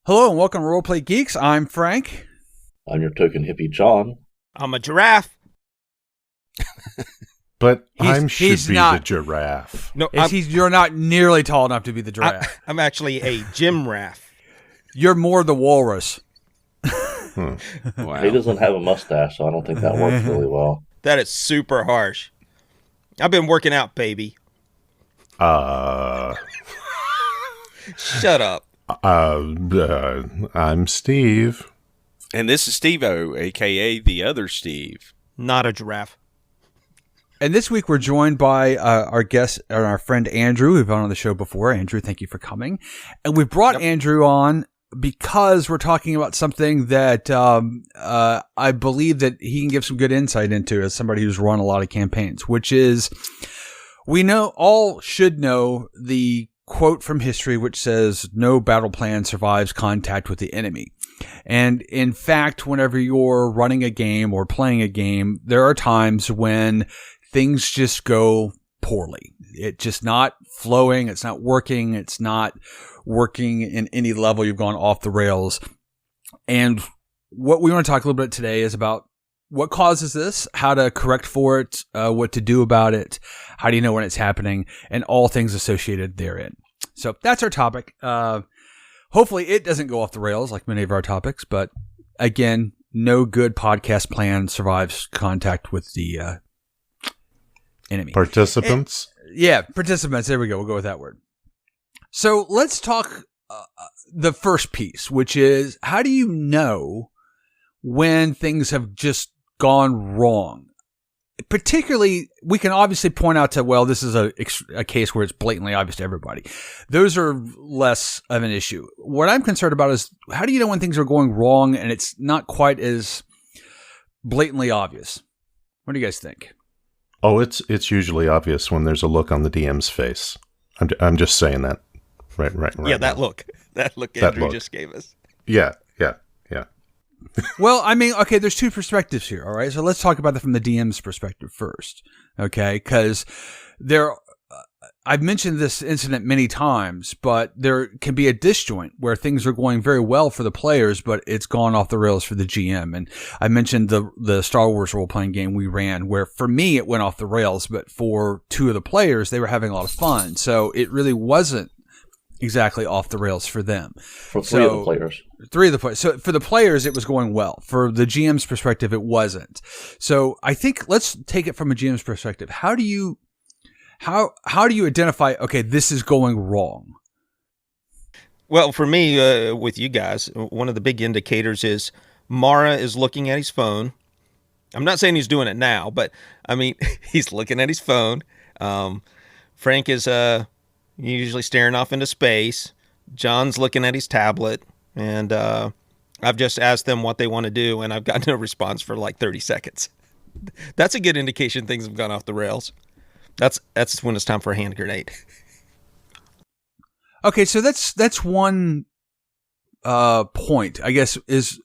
Hello and welcome to Roleplay Geeks. I'm Frank. I'm your token hippie, John. I'm a giraffe. But He's should be not. the giraffe. No, You're not nearly tall enough to be the giraffe. I'm actually a gym raff. You're more the walrus. Wow. He doesn't have a mustache, so I don't think that works really well. That is super harsh. I've been working out, baby. Shut up. I'm Steve. And this is Steve-O, a.k.a. the other Steve. Not a giraffe. And this week we're joined by our guest, our friend Andrew, who've been on the show before. Andrew, thank you for coming. And we've brought Andrew on because we're talking about something that I believe that he can give some good insight into as somebody who's run a lot of campaigns, which is, we all should know the quote from history which says, no battle plan survives contact with the enemy. And in fact, whenever you're running a game or playing a game, there are times when things just go poorly. It's just not flowing. It's not working. It's not working in any level. You've gone off the rails. And what we want to talk a little bit today is about what causes this, how to correct for it, what to do about it, how do you know when it's happening, and all things associated therein. So that's our topic. Hopefully it doesn't go off the rails like many of our topics, but again, no good podcast plan survives contact with the enemy. Participants? Participants. There we go. We'll go with that word. So let's talk the first piece, which is, how do you know when things have just gone wrong? Particularly, we can obviously point out to, well, this is a case where it's blatantly obvious to everybody. Those are less of an issue. What I'm concerned about is, how do you know when things are going wrong and it's not quite as blatantly obvious? What do you guys think? Oh, it's usually obvious when there's a look on the DM's face. I'm just saying that. Right. Yeah, that look Andrew just gave us. Yeah. Well, I mean, okay, there's two perspectives here, all right? So let's talk about that from the DM's perspective first, okay? Because I've mentioned this incident many times, but there can be a disjoint where things are going very well for the players, but it's gone off the rails for the GM. And I mentioned the Star Wars role-playing game we ran, where for me it went off the rails, but for two of the players, they were having a lot of fun. So it really wasn't exactly off the rails for them. For three of the players. Three of the players. So for the players, it was going well. For the GM's perspective, it wasn't. So I think let's take it from a GM's perspective. How do you identify, okay, this is going wrong? Well, for me, with you guys, one of the big indicators is Mara is looking at his phone. I'm not saying he's doing it now, but I mean, he's looking at his phone. Frank is usually staring off into space. John's looking at his tablet, and I've just asked them what they want to do, and I've got no response for like 30 seconds. That's a good indication things have gone off the rails. That's when it's time for a hand grenade. Okay, so that's one point, I guess, is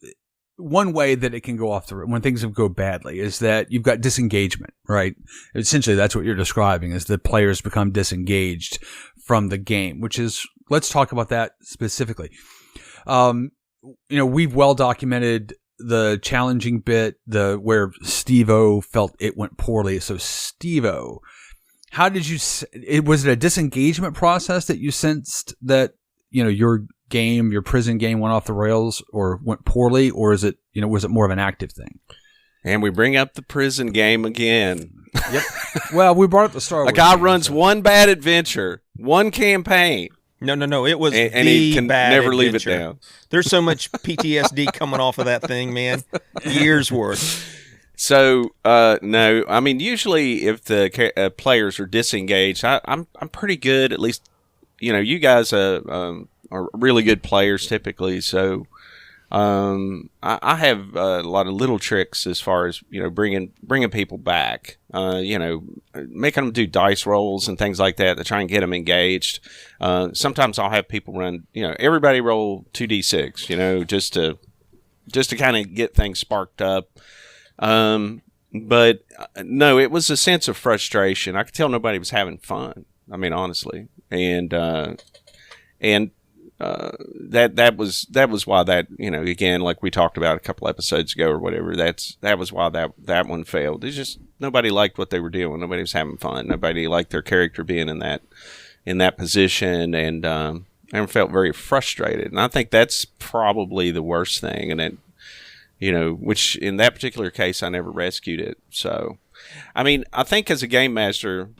one way that it can go off the rails when things go badly, is that you've got disengagement, right? Essentially, that's what you're describing, is the players become disengaged from the game, which is, let's talk about that specifically. We've well documented the challenging bit, where Steve-O felt it went poorly. So Steve-O, how did you, was it a disengagement process that you sensed that, your prison game went off the rails or went poorly, or is it, was it more of an active thing? And we bring up the prison game again. Yep. Well, we brought up the Star Wars. A guy runs one bad adventure, one campaign. No. It was and he can never leave it adventure. down. There's so much PTSD coming off of that thing, man. Years worth. So, no, I mean, usually if the players are disengaged, I'm pretty good. At least, you guys are really good players typically. So, I have a lot of little tricks as far as bringing people back. Making them do dice rolls and things like that to try and get them engaged. Sometimes I'll have people run. Everybody roll 2d6. Just to kind of get things sparked up. But no, it was a sense of frustration. I could tell nobody was having fun. I mean, honestly, and that was why that, again, like we talked about a couple episodes ago or whatever, that was why that one failed. It's just nobody liked what they were doing. Nobody was having fun. Nobody liked their character being in that position, and felt very frustrated. And I think that's probably the worst thing. And it, which in that particular case, I never rescued it. So, I mean, I think as a game master,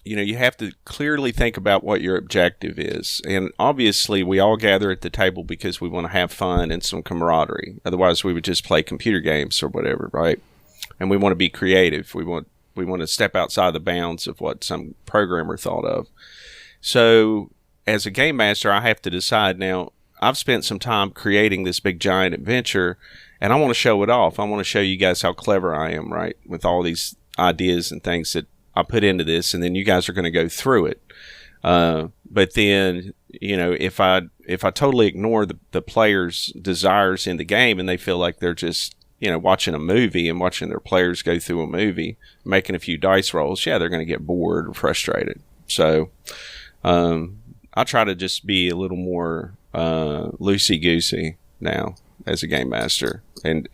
you have to clearly think about what your objective is. And obviously, we all gather at the table because we want to have fun and some camaraderie. Otherwise, we would just play computer games or whatever, right? And we want to be creative. We want to step outside the bounds of what some programmer thought of. So, as a game master, I have to decide now, I've spent some time creating this big giant adventure, and I want to show it off. I want to show you guys how clever I am, right? With all these ideas and things that I put into this, and then you guys are going to go through it. But then, if I totally ignore the players' desires in the game, and they feel like they're just, watching a movie and watching their players go through a movie, making a few dice rolls, yeah, they're going to get bored or frustrated. So, I try to just be a little more loosey-goosey now as a game master, and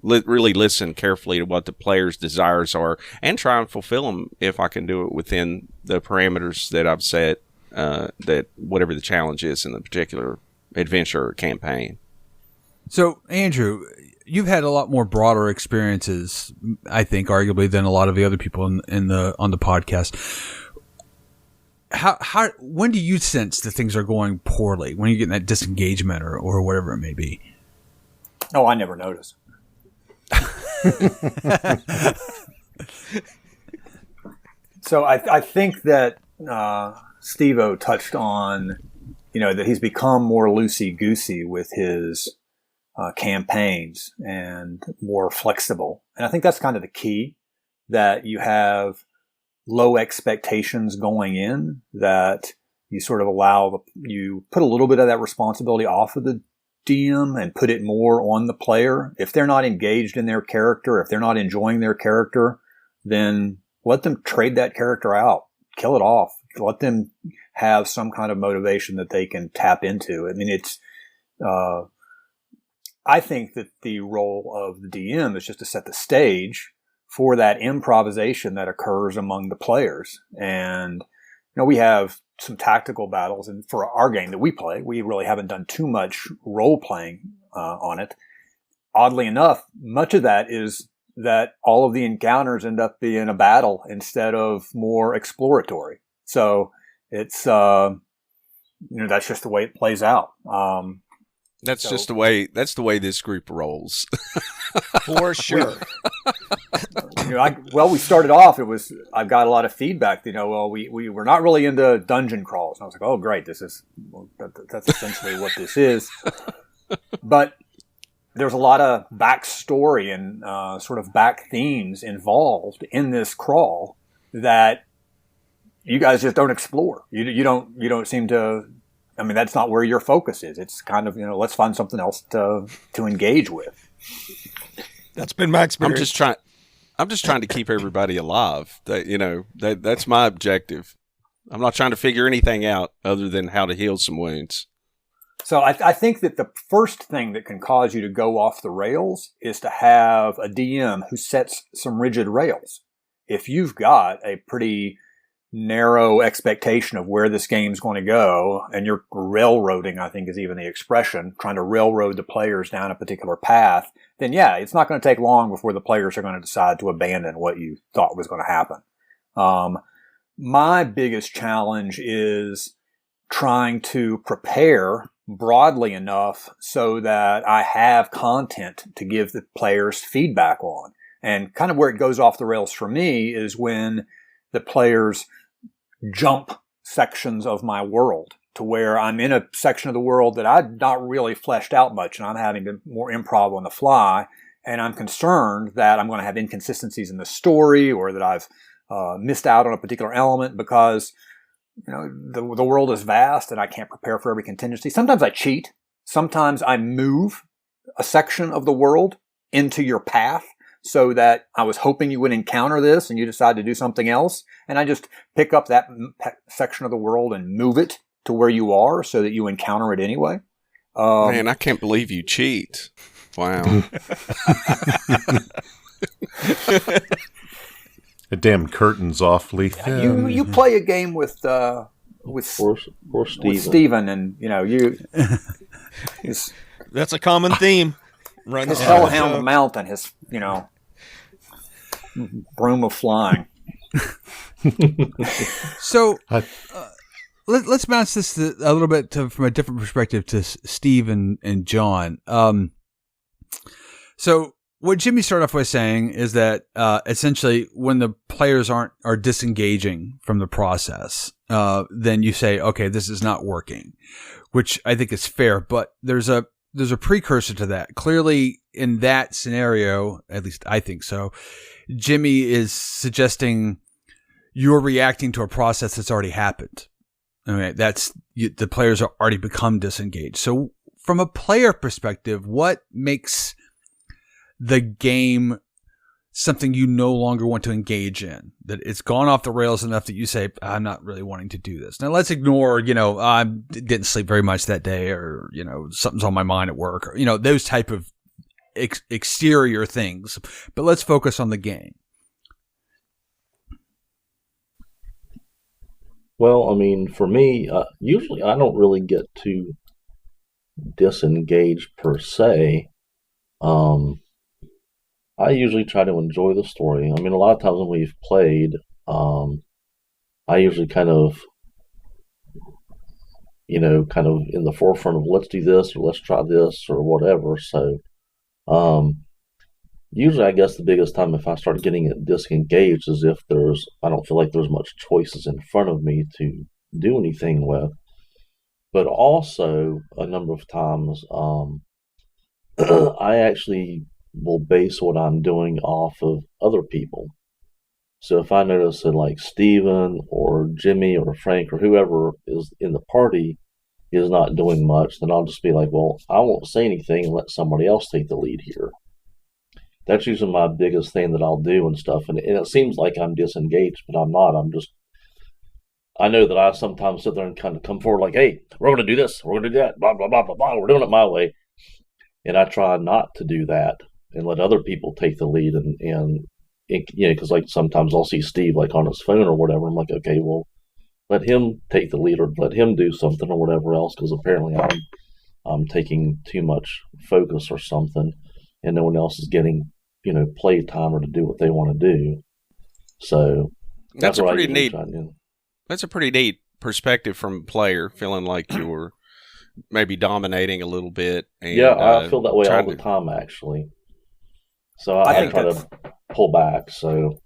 really listen carefully to what the players' desires are, and try and fulfill them if I can do it within the parameters that I've set, that whatever the challenge is in the particular adventure or campaign. So, Andrew, you've had a lot more broader experiences, I think, arguably, than a lot of the other people on the podcast. When do you sense that things are going poorly? When you get that disengagement or whatever it may be? Oh, I never notice. So I think that Steve-O touched on, that he's become more loosey-goosey with his campaigns and more flexible. And I think that's kind of the key, that you have low expectations going in, that you sort of you put a little bit of that responsibility off of the DM and put it more on the player. If they're not engaged in their character, if they're not enjoying their character, then let them trade that character out, kill it off, let them have some kind of motivation that they can tap into. I mean, I think that the role of the DM is just to set the stage for that improvisation that occurs among the players. And, we have some tactical battles, and for our game that we play, we really haven't done too much role playing on it. Oddly enough, much of that is that all of the encounters end up being a battle instead of more exploratory. So it's, that's just the way it plays out. That's the way this group rolls. For sure. We started off, I've got a lot of feedback, we were not really into dungeon crawls. And I was like, oh, great. That's essentially what this is. But there's a lot of backstory and sort of back themes involved in this crawl that you guys just don't explore. You don't seem to. I mean, that's not where your focus is. It's kind of, let's find something else to engage with. That's been my experience. I'm just trying to keep everybody alive. That's my objective. I'm not trying to figure anything out other than how to heal some wounds. So I think that the first thing that can cause you to go off the rails is to have a DM who sets some rigid rails. If you've got a pretty narrow expectation of where this game's going to go, and you're railroading, I think is even the expression, trying to railroad the players down a particular path, then yeah, it's not going to take long before the players are going to decide to abandon what you thought was going to happen. My biggest challenge is trying to prepare broadly enough so that I have content to give the players feedback on. And kind of where it goes off the rails for me is when the players jump sections of my world to where I'm in a section of the world that I've not really fleshed out much, and I'm having to more improv on the fly, and I'm concerned that I'm going to have inconsistencies in the story, or that I've missed out on a particular element because the world is vast and I can't prepare for every contingency. Sometimes I cheat. Sometimes I move a section of the world into your path so that I was hoping you would encounter this and you decide to do something else. And I just pick up that section of the world and move it to where you are so that you encounter it anyway. Man, I can't believe you cheat. Wow. The damn curtain's awfully thin. You play a game with Steven, and That's a common theme. His Hellhound Mountain, his broom of flying. So let's bounce this a little bit from a different perspective to Steve and John. So what Jimmy started off with saying is that essentially when the players are disengaging from the process, then you say, okay, this is not working, which I think is fair. But there's a precursor to that. Clearly, in that scenario, at least I think so, Jimmy is suggesting you're reacting to a process that's already happened. Okay, the players are already become disengaged. So from a player perspective, what makes the game something you no longer want to engage in? That it's gone off the rails enough that you say, I'm not really wanting to do this. Now let's ignore, I didn't sleep very much that day, or, something's on my mind at work, or, those type of exterior things. But let's focus on the game. Well, I mean, for me, usually I don't really get too disengaged per se. I usually try to enjoy the story. I mean, a lot of times when we've played, I usually kind of in the forefront of let's do this or let's try this or whatever. So, usually I guess the biggest time if I start getting disengaged is if I don't feel like there's much choices in front of me to do anything with. But also a number of times, I actually will base what I'm doing off of other people. So if I notice that like Steven or Jimmy or Frank or whoever is in the party is not doing much, then I'll just be like, well, I won't say anything and let somebody else take the lead here. That's usually my biggest thing that I'll do and stuff. And it seems like I'm disengaged, but I'm not. I know that I sometimes sit there and kind of come forward like, hey, we're going to do this, we're going to do that, blah, blah, blah, blah, blah. We're doing it my way. And I try not to do that and let other people take the lead. And because like sometimes I'll see Steve like on his phone or whatever. I'm like, okay, well, let him take the lead or let him do something or whatever else, because apparently I'm taking too much focus or something and no one else is getting, play time or to do what they want to do. So that's a pretty neat. That's a pretty neat perspective from a player, feeling like you're maybe dominating a little bit. And, yeah, I feel that way all the time, actually. So I try to pull back. So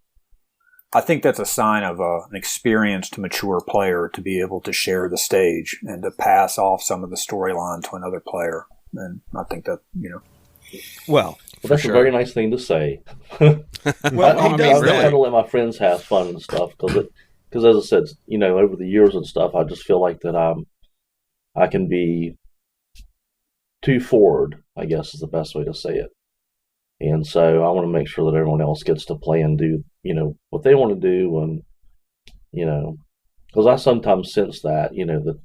I think that's a sign of an experienced, mature player to be able to share the stage and to pass off some of the storyline to another player. And I think that, Well, that's a very nice thing to say. Well, I try to let my friends have fun and stuff because as I said, over the years and stuff, I just feel like that I can be too forward, I guess is the best way to say it. And so I want to make sure that everyone else gets to play and do, what they want to do. And, because I sometimes sense that, that,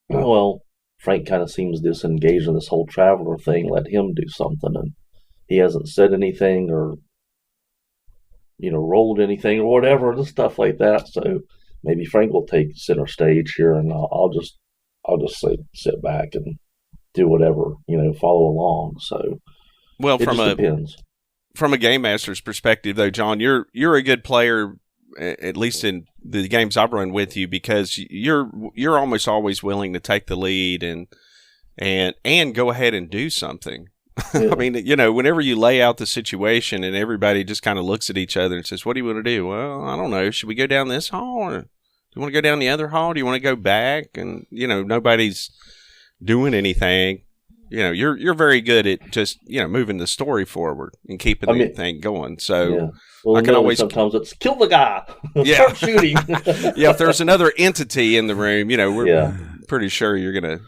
well, Frank kind of seems disengaged in this whole traveler thing. Let him do something. And he hasn't said anything or, rolled anything or whatever, and stuff like that. So maybe Frank will take center stage here and I'll just sit back and do whatever, follow along. So well, it depends. From a game master's perspective, though, John, you're a good player, at least in the games I've run with you, because you're almost always willing to take the lead and go ahead and do something. Yeah. I mean, whenever you lay out the situation and everybody just kind of looks at each other and says, "What do you want to do?" Well, I don't know. Should we go down this hall, or do you want to go down the other hall? Do you want to go back? And nobody's doing anything. You're very good at just moving the story forward and keeping the thing going. So yeah. Well, I can always sometimes it's kill the guy, start shooting. Yeah, if there's another entity in the room, we're pretty sure you're gonna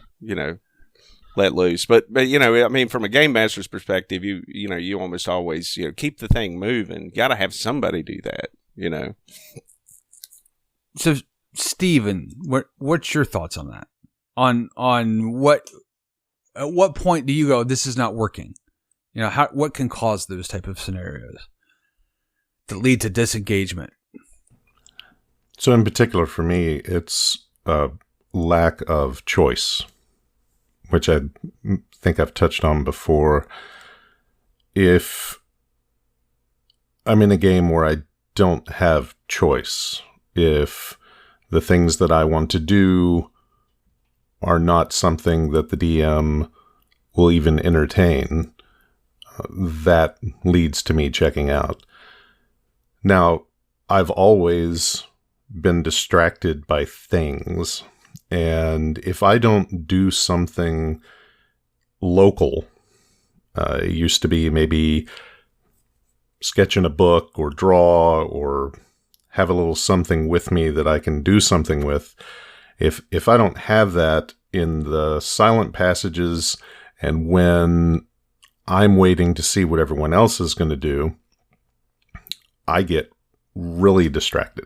let loose. But I mean, from a game master's perspective, you almost always keep the thing moving. Got to have somebody do that. So, Steven, what's your thoughts on that? on what at what point do you go, this is not working? What can cause those type of scenarios that lead to disengagement? So in particular for me, it's a lack of choice, which I think I've touched on before. If I'm in a game where I don't have choice, if the things that I want to do are not something that the DM will even entertain, that leads to me checking out. Now, I've always been distracted by things, and if I don't do something local, it used to be maybe sketch in a book or draw or have a little something with me that I can do something with. If I don't have that in the silent passages and when I'm waiting to see what everyone else is going to do, I get really distracted.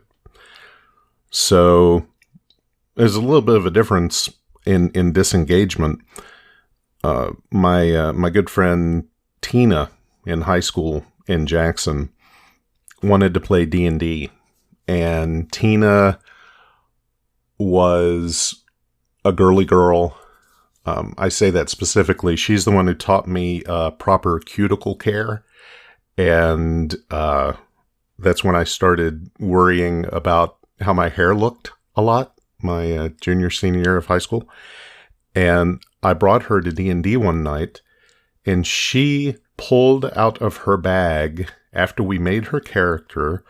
So there's a little bit of a difference in disengagement. My good friend Tina in high school in Jackson wanted to play D&D, and Tina was a girly girl. I say that specifically. She's the one who taught me proper cuticle care, and that's when I started worrying about how my hair looked a lot, my junior, senior year of high school. And I brought her to D&D one night, and she pulled out of her bag, after we made her character,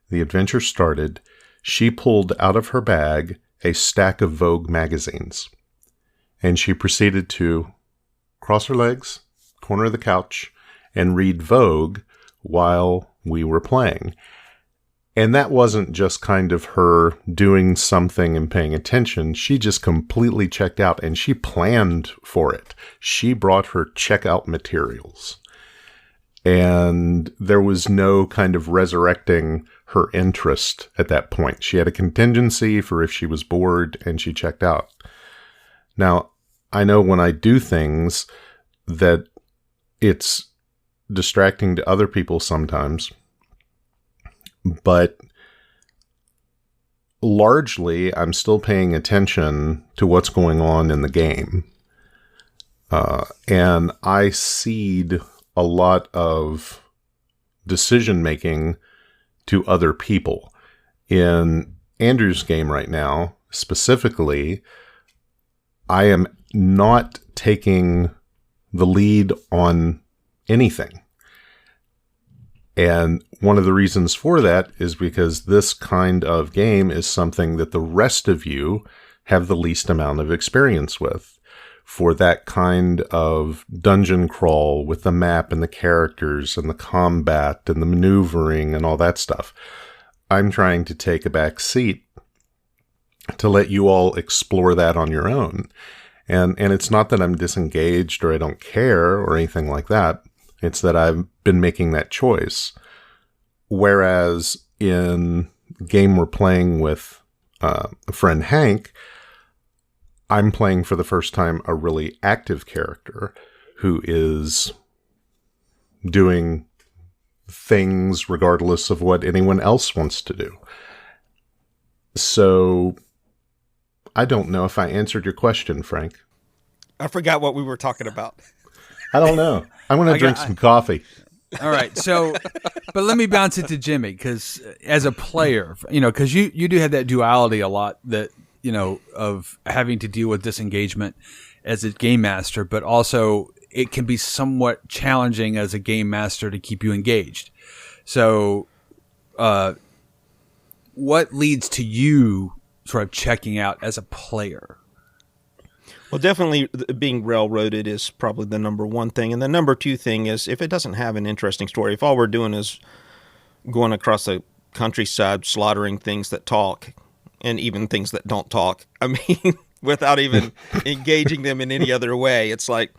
the adventure started, she pulled out of her bag a stack of Vogue magazines. And she proceeded to cross her legs, corner of the couch, and read Vogue while we were playing. And that wasn't just kind of her doing something and paying attention. She just completely checked out, and she planned for it. She brought her checkout materials. And there was no kind of resurrecting her interest at that point. She had a contingency for if she was bored, and she checked out. Now, I know when I do things that it's distracting to other people sometimes, but largely I'm still paying attention to what's going on in the game. And I cede a lot of decision-making to other people. In Andrew's game right now, specifically, I am not taking the lead on anything. And one of the reasons for that is because this kind of game is something that the rest of you have the least amount of experience with. For that kind of dungeon crawl with the map and the characters and the combat and the maneuvering and all that stuff, I'm trying to take a back seat to let you all explore that on your own. And it's not that I'm disengaged or I don't care or anything like that. It's that I've been making that choice. Whereas in game we're playing with a friend Hank, I'm playing for the first time a really active character who is doing things regardless of what anyone else wants to do. So I don't know if I answered your question, Frank. I forgot what we were talking about. I don't know. I'm going to drink some coffee. All right. So, but let me bounce it to Jimmy, because as a player, because you do have that duality a lot, that, of having to deal with disengagement as a game master, but also it can be somewhat challenging as a game master to keep you engaged. So, what leads to you sort of checking out as a player? Well, definitely being railroaded is probably the number one thing. And the number two thing is if it doesn't have an interesting story, if all we're doing is going across the countryside, slaughtering things that talk and even things that don't talk, I mean, without even engaging them in any other way, it's like,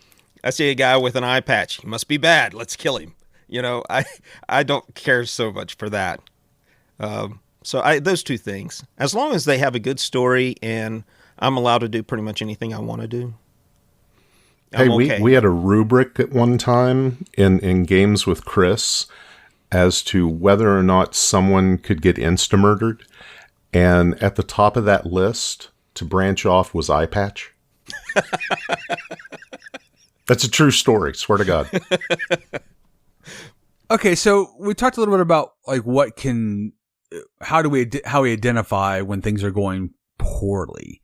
I see a guy with an eye patch. He must be bad. Let's kill him. I don't care so much for that. So those two things, as long as they have a good story and I'm allowed to do pretty much anything I want to do. Hey, I'm okay. we had a rubric at one time in games with Chris as to whether or not someone could get insta-murdered. And at the top of that list, to branch off, was eye patch. That's a true story, swear to God. Okay, so we talked a little bit about like how we identify when things are going poorly,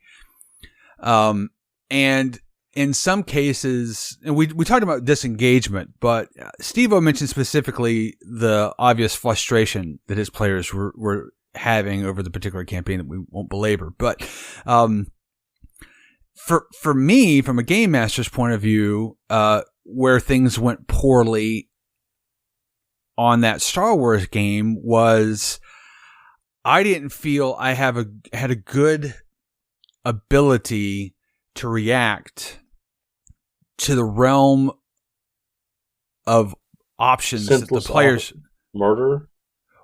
and in some cases, and we talked about disengagement, but Steve-O mentioned specifically the obvious frustration that his players were having over the particular campaign that we won't belabor. But for me, from a game master's point of view, where things went poorly on that Star Wars game was I didn't feel I had a good ability to react to the realm of options that the players murder.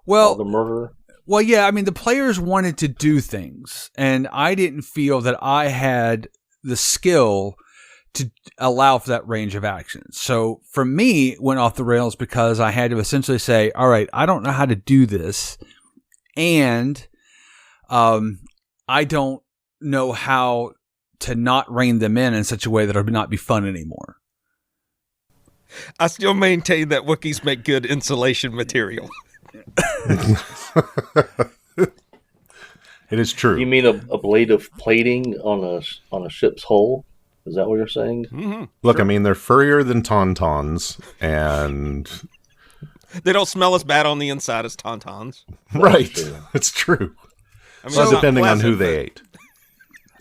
Well, the murder. Well, yeah. I mean, the players wanted to do things, and I didn't feel that I had the skill to allow for that range of actions. So for me, it went off the rails because I had to essentially say, all right, I don't know how to do this. And I don't know how to not rein them in such a way that it would not be fun anymore. I still maintain that Wookiees make good insulation material. It is true. You mean a blade of plating on a ship's hull? Is that what you're saying? Mm-hmm. Look, sure. I mean, they're furrier than tauntauns, and they don't smell as bad on the inside as tauntauns. Right. It's true. I mean, so depending on who they ate.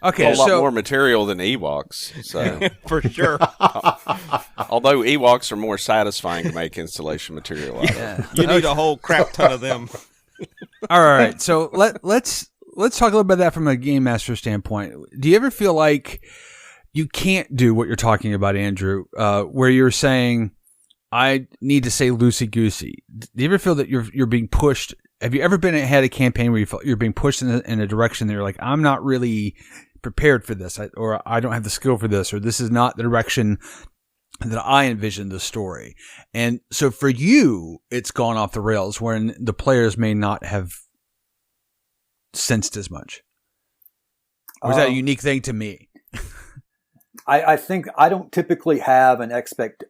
Okay, a lot more material than Ewoks. So for sure. Although Ewoks are more satisfying to make installation material out of. Yeah. You need a whole crap ton of them. All right. So let's talk a little bit of that from a game master standpoint. Do you ever feel like you can't do what you're talking about, Andrew, where you're saying, I need to say loosey-goosey? Do you ever feel that you're being pushed? Have you ever been ahead a campaign where you feel you're being pushed in a direction that you're like, I'm not really prepared for this, or I don't have the skill for this, or this is not the direction that I envisioned the story? And so for you, it's gone off the rails when the players may not have sensed as much. Or is that a unique thing to me? I think I don't typically have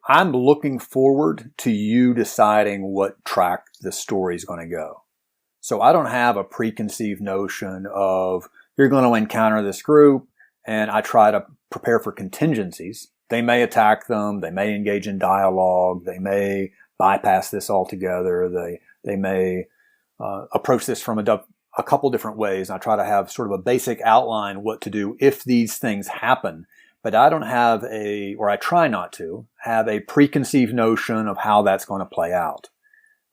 I'm looking forward to you deciding what track the story is going to go. So I don't have a preconceived notion of you're going to encounter this group, and I try to prepare for contingencies. They may attack them. They may engage in dialogue. They may bypass this altogether. They may approach this from a couple different ways. And I try to have sort of a basic outline what to do if these things happen. But I don't have or I try not to have a preconceived notion of how that's going to play out.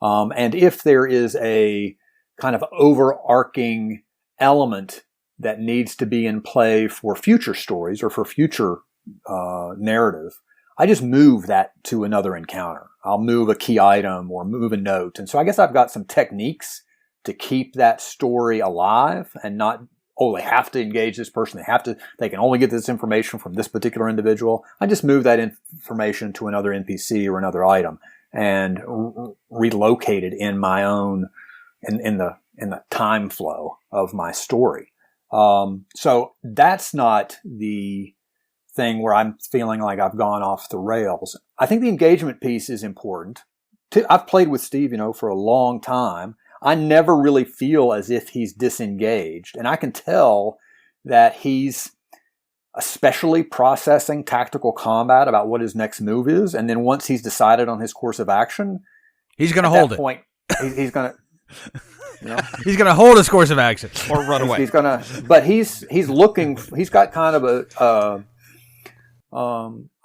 And if there is a kind of overarching element that needs to be in play for future stories or for future narrative, I just move that to another encounter. I'll move a key item or move a note. And so I guess I've got some techniques to keep that story alive and not, they have to engage this person. They can only get this information from this particular individual. I just move that information to another NPC or another item and relocate it in my own, in the time flow of my story. So that's not the thing where I'm feeling like I've gone off the rails. I think the engagement piece is important. I've played with Steve, for a long time. I never really feel as if he's disengaged. And I can tell that he's especially processing tactical combat about what his next move is. And then once he's decided on his course of action, he's going to hold it. Point, he's going to, he's going to hold his course of action or run away. He's going to, but he's looking, he's got kind of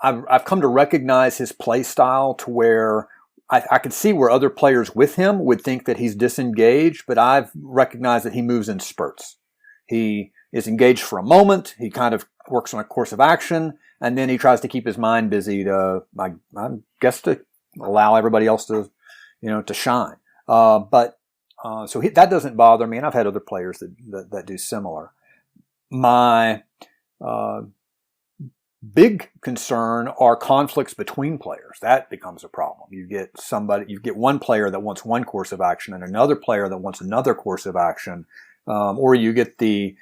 I've come to recognize his play style to where I can see where other players with him would think that he's disengaged, but I've recognized that he moves in spurts. He is engaged for a moment. He kind of works on a course of action, and then he tries to keep his mind busy to allow everybody else to, to shine. So that doesn't bother me, and I've had other players that do similar. My big concern are conflicts between players. That becomes a problem. You get one player that wants one course of action and another player that wants another course of action, or you get the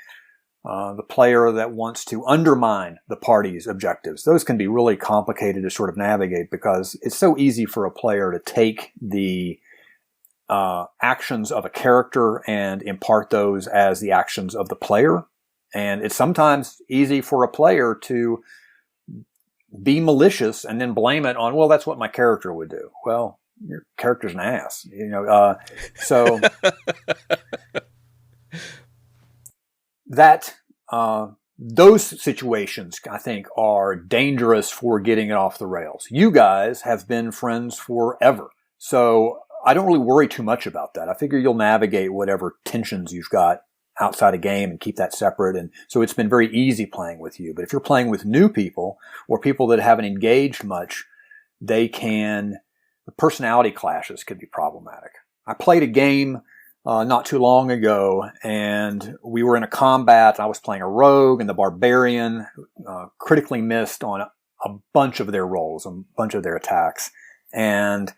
player that wants to undermine the party's objectives. Those can be really complicated to sort of navigate because it's so easy for a player to take the actions of a character and impart those as the actions of the player. And it's sometimes easy for a player to be malicious and then blame it on, well, that's what my character would do. Well, your character's an ass, so that, those situations, I think, are dangerous for getting it off the rails. You guys have been friends forever, so I don't really worry too much about that. I figure you'll navigate whatever tensions you've got outside a game and keep that separate. And so it's been very easy playing with you. But if you're playing with new people or people that haven't engaged much, the personality clashes could be problematic. I played a game not too long ago, and we were in a combat. I was playing a rogue, and the barbarian critically missed on a bunch of their rolls, a bunch of their attacks. And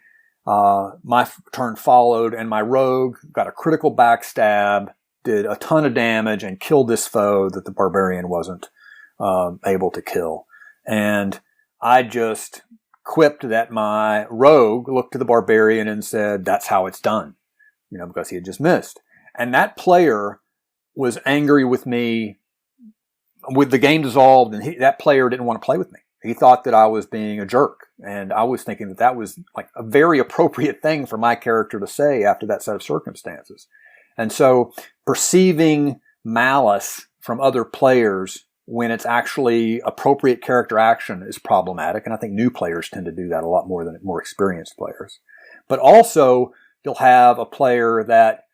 my turn followed, and my rogue got a critical backstab, did a ton of damage, and killed this foe that the barbarian wasn't able to kill. And I just quipped that my rogue looked to the barbarian and said, "That's how it's done," because he had just missed. And that player was angry with me with the game dissolved, and that player didn't want to play with me. He thought that I was being a jerk. And I was thinking that was like a very appropriate thing for my character to say after that set of circumstances. And so perceiving malice from other players when it's actually appropriate character action is problematic. And I think new players tend to do that a lot more than more experienced players. But also, you'll have a player that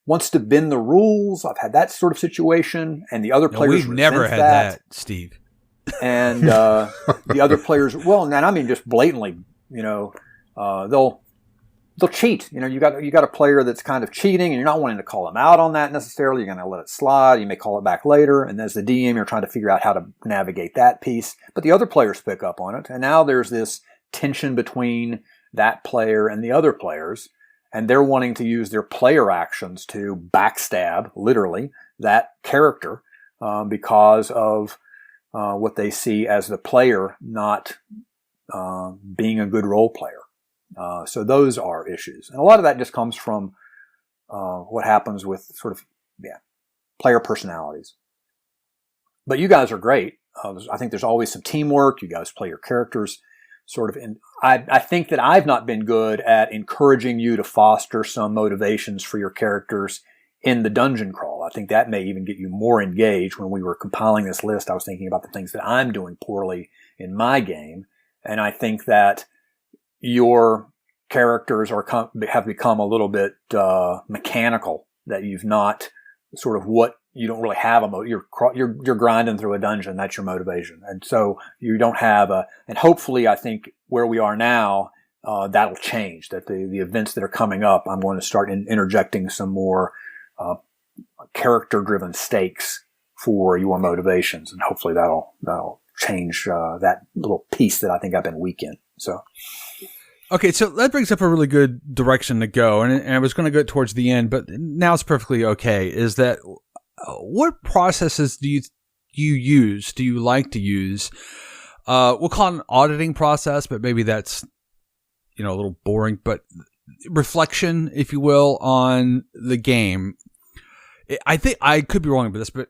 wants to bend the rules. I've had that sort of situation. And the other players we've never had that, Steve. And the other players, well, and I mean just blatantly, they'll cheat. You got a player that's kind of cheating, and you're not wanting to call them out on that necessarily. You're going to let it slide. You may call it back later, and as the DM, you're trying to figure out how to navigate that piece. But the other players pick up on it, and now there's this tension between that player and the other players, and they're wanting to use their player actions to backstab, literally, that character because of what they see as the player not being a good role player. So those are issues. And a lot of that just comes from what happens with sort of player personalities. But you guys are great. I think there's always some teamwork. You guys play your characters sort of. I think that I've not been good at encouraging you to foster some motivations for your characters in the dungeon crawl. I think that may even get you more engaged. When we were compiling this list, I was thinking about the things that I'm doing poorly in my game. And I think that your characters have become a little bit mechanical, that you've not sort of you don't really have you're grinding through a dungeon. That's your motivation. And so you don't have and hopefully I think where we are now, that'll change, that the events that are coming up, I'm going to start interjecting some more character-driven stakes for your motivations, and hopefully that'll change that little piece that I think I've been weak in. So, okay, so that brings up a really good direction to go, and I was going to go towards the end, but now it's perfectly okay. Is that what processes do you use? Do you like to use? We'll call it an auditing process, but maybe that's a little boring. But reflection, if you will, on the game. I think I could be wrong about this, but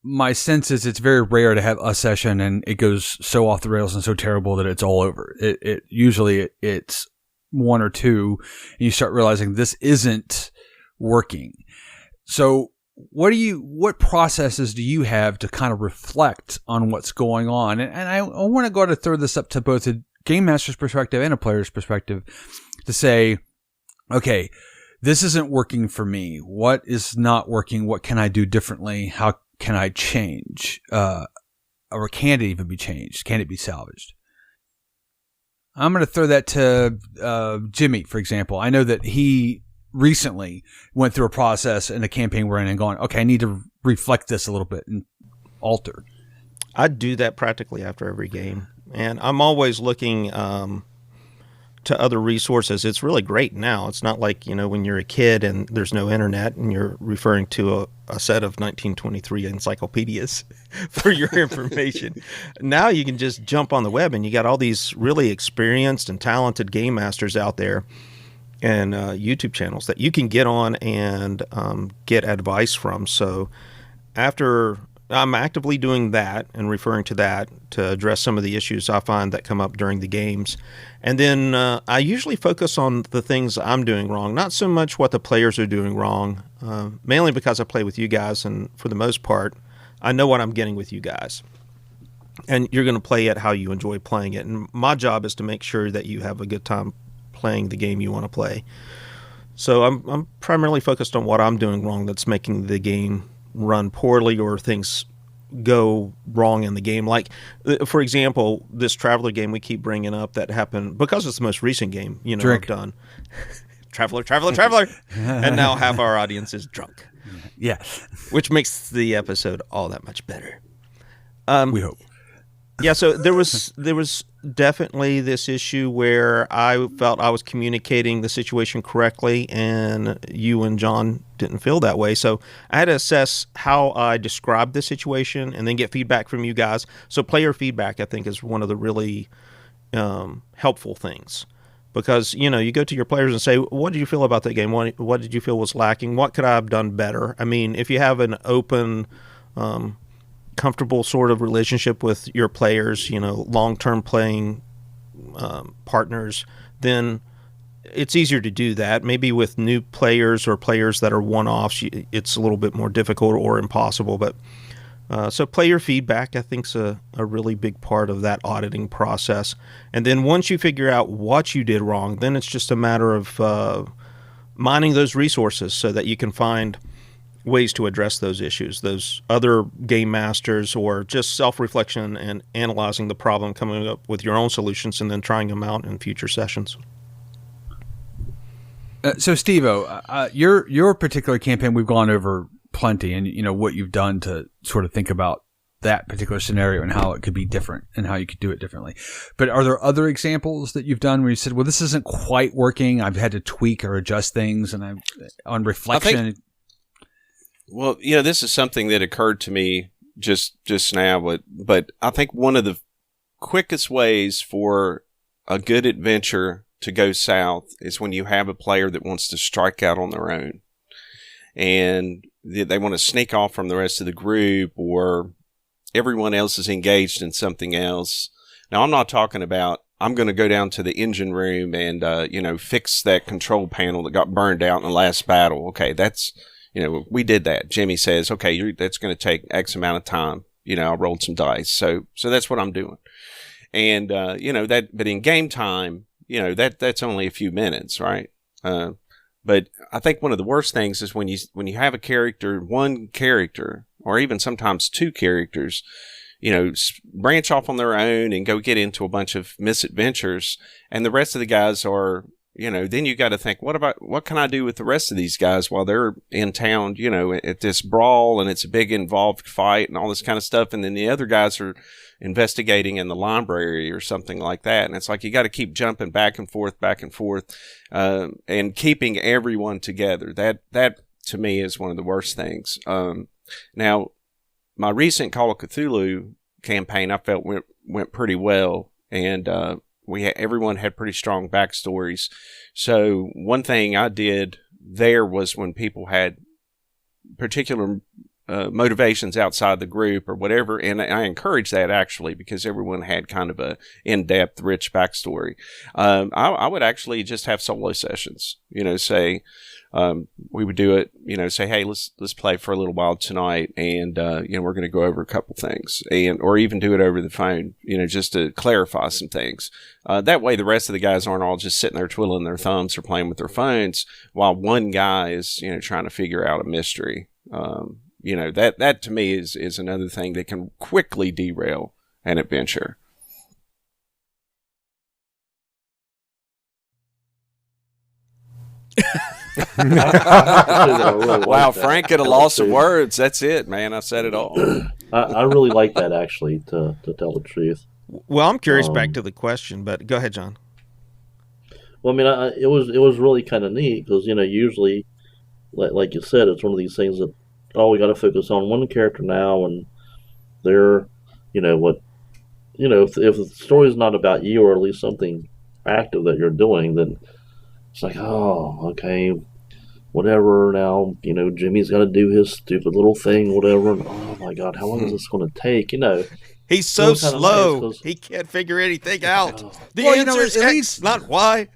my sense is it's very rare to have a session and it goes so off the rails and so terrible that it's all over. Usually it's one or two, and you start realizing this isn't working. So what processes do you have to kind of reflect on what's going on? And I want to go ahead and throw this up to both a game master's perspective and a player's perspective to say, okay, this isn't working for me. What is not working? What can I do differently? How can I change? Or can it even be changed? Can it be salvaged? I'm going to throw that to Jimmy, for example. I know that he recently went through a process in a campaign we're in and going, okay, I need to reflect this a little bit and alter? I do that practically after every game, and I'm always looking to other resources. It's really great now. It's not like, when you're a kid and there's no internet and you're referring to a set of 1923 encyclopedias for your information. Now you can just jump on the web, and you got all these really experienced and talented game masters out there, and YouTube channels that you can get on and get advice from. So after I'm actively doing that and referring to that to address some of the issues I find that come up during the games. And then I usually focus on the things I'm doing wrong, not so much what the players are doing wrong, mainly because I play with you guys, and for the most part, I know what I'm getting with you guys. And you're going to play it how you enjoy playing it. And my job is to make sure that you have a good time playing the game you want to play. So I'm primarily focused on what I'm doing wrong that's making the game run poorly, or things go wrong in the game. Like, for example, this Traveler game we keep bringing up that happened because it's the most recent game, I've done. Traveler. And now half our audience is drunk. Yeah. Which makes the episode all that much better. We hope. Yeah, so there was definitely this issue where I felt I was communicating the situation correctly, and you and John didn't feel that way. So I had to assess how I described the situation and then get feedback from you guys. So player feedback, I think, is one of the really helpful things. Because, you go to your players and say, what did you feel about that game? What did you feel was lacking? What could I have done better? I mean, if you have an open, comfortable sort of relationship with your players, long-term playing partners, then it's easier to do that. Maybe with new players or players that are one-offs, it's a little bit more difficult or impossible. But so player feedback, I think, is a really big part of that auditing process. And then once you figure out what you did wrong, then it's just a matter of mining those resources so that you can find ways to address those issues, those other game masters, or just self-reflection and analyzing the problem, coming up with your own solutions, and then trying them out in future sessions. So, Steve-O, your particular campaign, we've gone over plenty, and what you've done to sort of think about that particular scenario and how it could be different and how you could do it differently. But are there other examples that you've done where you said, well, this isn't quite working, I've had to tweak or adjust things, and I'm on reflection? Well, this is something that occurred to me just now, but I think one of the quickest ways for a good adventure to go south is when you have a player that wants to strike out on their own, and they want to sneak off from the rest of the group, or everyone else is engaged in something else. Now, I'm not talking about, I'm going to go down to the engine room and, fix that control panel that got burned out in the last battle. Okay, that's... we did that. Jimmy says, okay, that's going to take X amount of time. I rolled some dice. So that's what I'm doing. And, but in game time, that's only a few minutes, right? But I think one of the worst things is when you have one character, or even sometimes two characters, branch off on their own and go get into a bunch of misadventures, and the rest of the guys are, then you got to think, what can I do with the rest of these guys while they're in town, at this brawl, and it's a big involved fight and all this kind of stuff. And then the other guys are investigating in the library or something like that. And it's like, you got to keep jumping back and forth, and keeping everyone together. That to me is one of the worst things. Now, my recent Call of Cthulhu campaign, I felt went pretty well. And, everyone had pretty strong backstories. So one thing I did there was, when people had particular motivations outside the group or whatever, and I encouraged that, actually, because everyone had kind of a in-depth, rich backstory. I would actually just have solo sessions, say, we would do it, say, hey, let's play for a little while tonight, and we're going to go over a couple things, or even do it over the phone, just to clarify some things. That way the rest of the guys aren't all just sitting there twiddling their thumbs or playing with their phones while one guy is, trying to figure out a mystery. That to me is another thing that can quickly derail an adventure. Wow, Frank at a loss of words. That's it, man. I said it all. I really like that, actually, to tell the truth. Well, I'm curious back to the question, but go ahead, John. Well, I mean, it was really kind of neat because, usually, like you said, it's one of these things that, we got to focus on one character now, and they're, if the story's not about you, or at least something active that you're doing, then it's like, oh, okay, whatever. Now, Jimmy's got to do his stupid little thing, whatever. And, oh my God, how long is this going to take? He's so slow. Nice he can't figure anything out. The answer is X, not Y.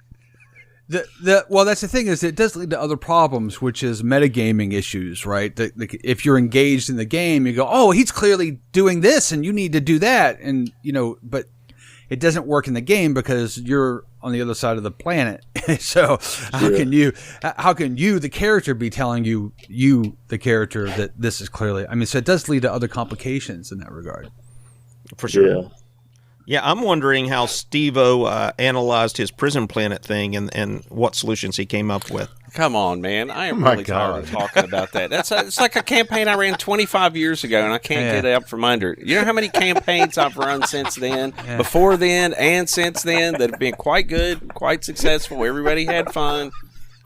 Well, that's the thing, is it does lead to other problems, which is metagaming issues, right? If you're engaged in the game, you go, oh, he's clearly doing this and you need to do that. And, but it doesn't work in the game because you're on the other side of the planet. So how can you, the character, be telling you, the character, that this is clearly, so it does lead to other complications in that regard. For sure. Yeah, I'm wondering how Steve-O analyzed his prison planet thing and what solutions he came up with. Come on, man. I am really tired of talking about that. It's like a campaign I ran 25 years ago, and I can't get it out from under it. You know how many campaigns I've run since then, before then, and since then, that have been quite good, quite successful. Everybody had fun.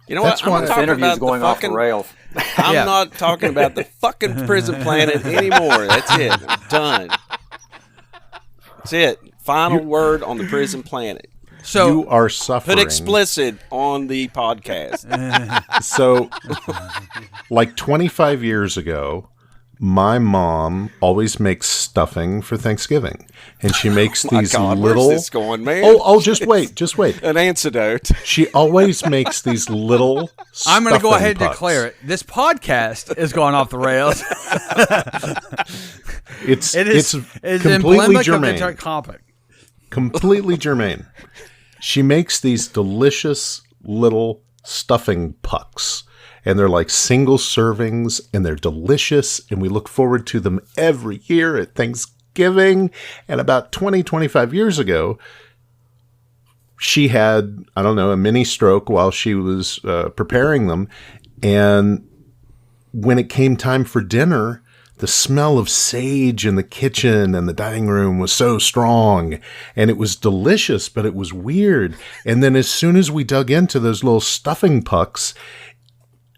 You know what? I'm not talking about going off the rails. I'm not talking about the fucking prison planet anymore. That's it. I'm done. That's it. Final word on the prison planet. So you are suffering. Put explicit on the podcast. So, like 25 years ago, my mom always makes stuffing for Thanksgiving, and she makes these little. Where's this going, man? Oh, just wait. An antidote. She always makes these little. I'm going to go ahead and pucks. declare it. This podcast is going off the rails. It's it's completely germane. Topic. Completely germane. She makes these delicious little stuffing pucks, and they're like single servings, and they're delicious, and we look forward to them every year at Thanksgiving. And about 25 years ago, she had, a mini stroke while she was preparing them, and when it came time for dinner, the smell of sage in the kitchen and the dining room was so strong, and it was delicious, but it was weird. And then as soon as we dug into those little stuffing pucks,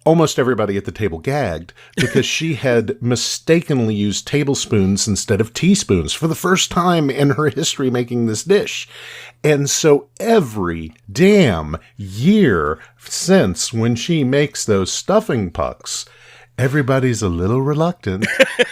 almost everybody at the table gagged because she had mistakenly used tablespoons instead of teaspoons for the first time in her history making this dish. And so every damn year since, when she makes those stuffing pucks, everybody's a little reluctant,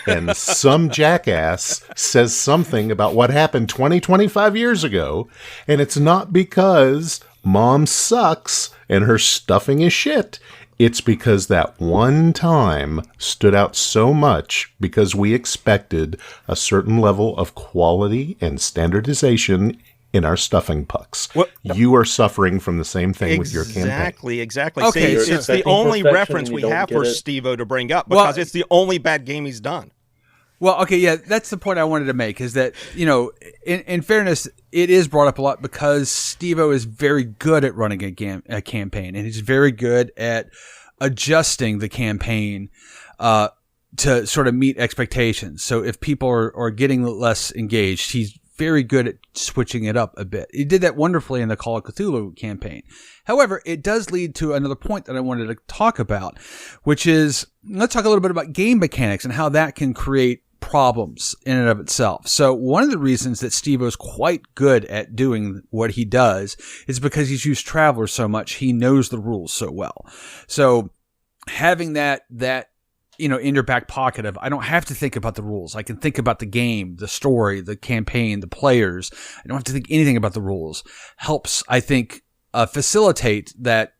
and some jackass says something about what happened 25 years ago, and it's not because Mom sucks and her stuffing is shit. It's because that one time stood out so much because we expected a certain level of quality and standardization in our stuffing pucks. Well, you are suffering from the same thing with your campaign. Exactly. Okay, See, it's the only reference we have for Steve-O to bring up because it's the only bad game he's done. Well, okay, yeah, that's the point I wanted to make, is that, in fairness, it is brought up a lot because Steve-O is very good at running a campaign, and he's very good at adjusting the campaign to sort of meet expectations. So if people are getting less engaged, he's very good at switching it up a bit. He did that wonderfully in the Call of Cthulhu campaign. However, it does lead to another point that I wanted to talk about, which is, let's talk a little bit about game mechanics and how that can create problems in and of itself. So one of the reasons that Steve-O is quite good at doing what he does is because he's used Travelers so much. He knows the rules so well. So having that in your back pocket of, I don't have to think about the rules. I can think about the game, the story, the campaign, the players. I don't have to think anything about the rules. Helps, I think, facilitate that,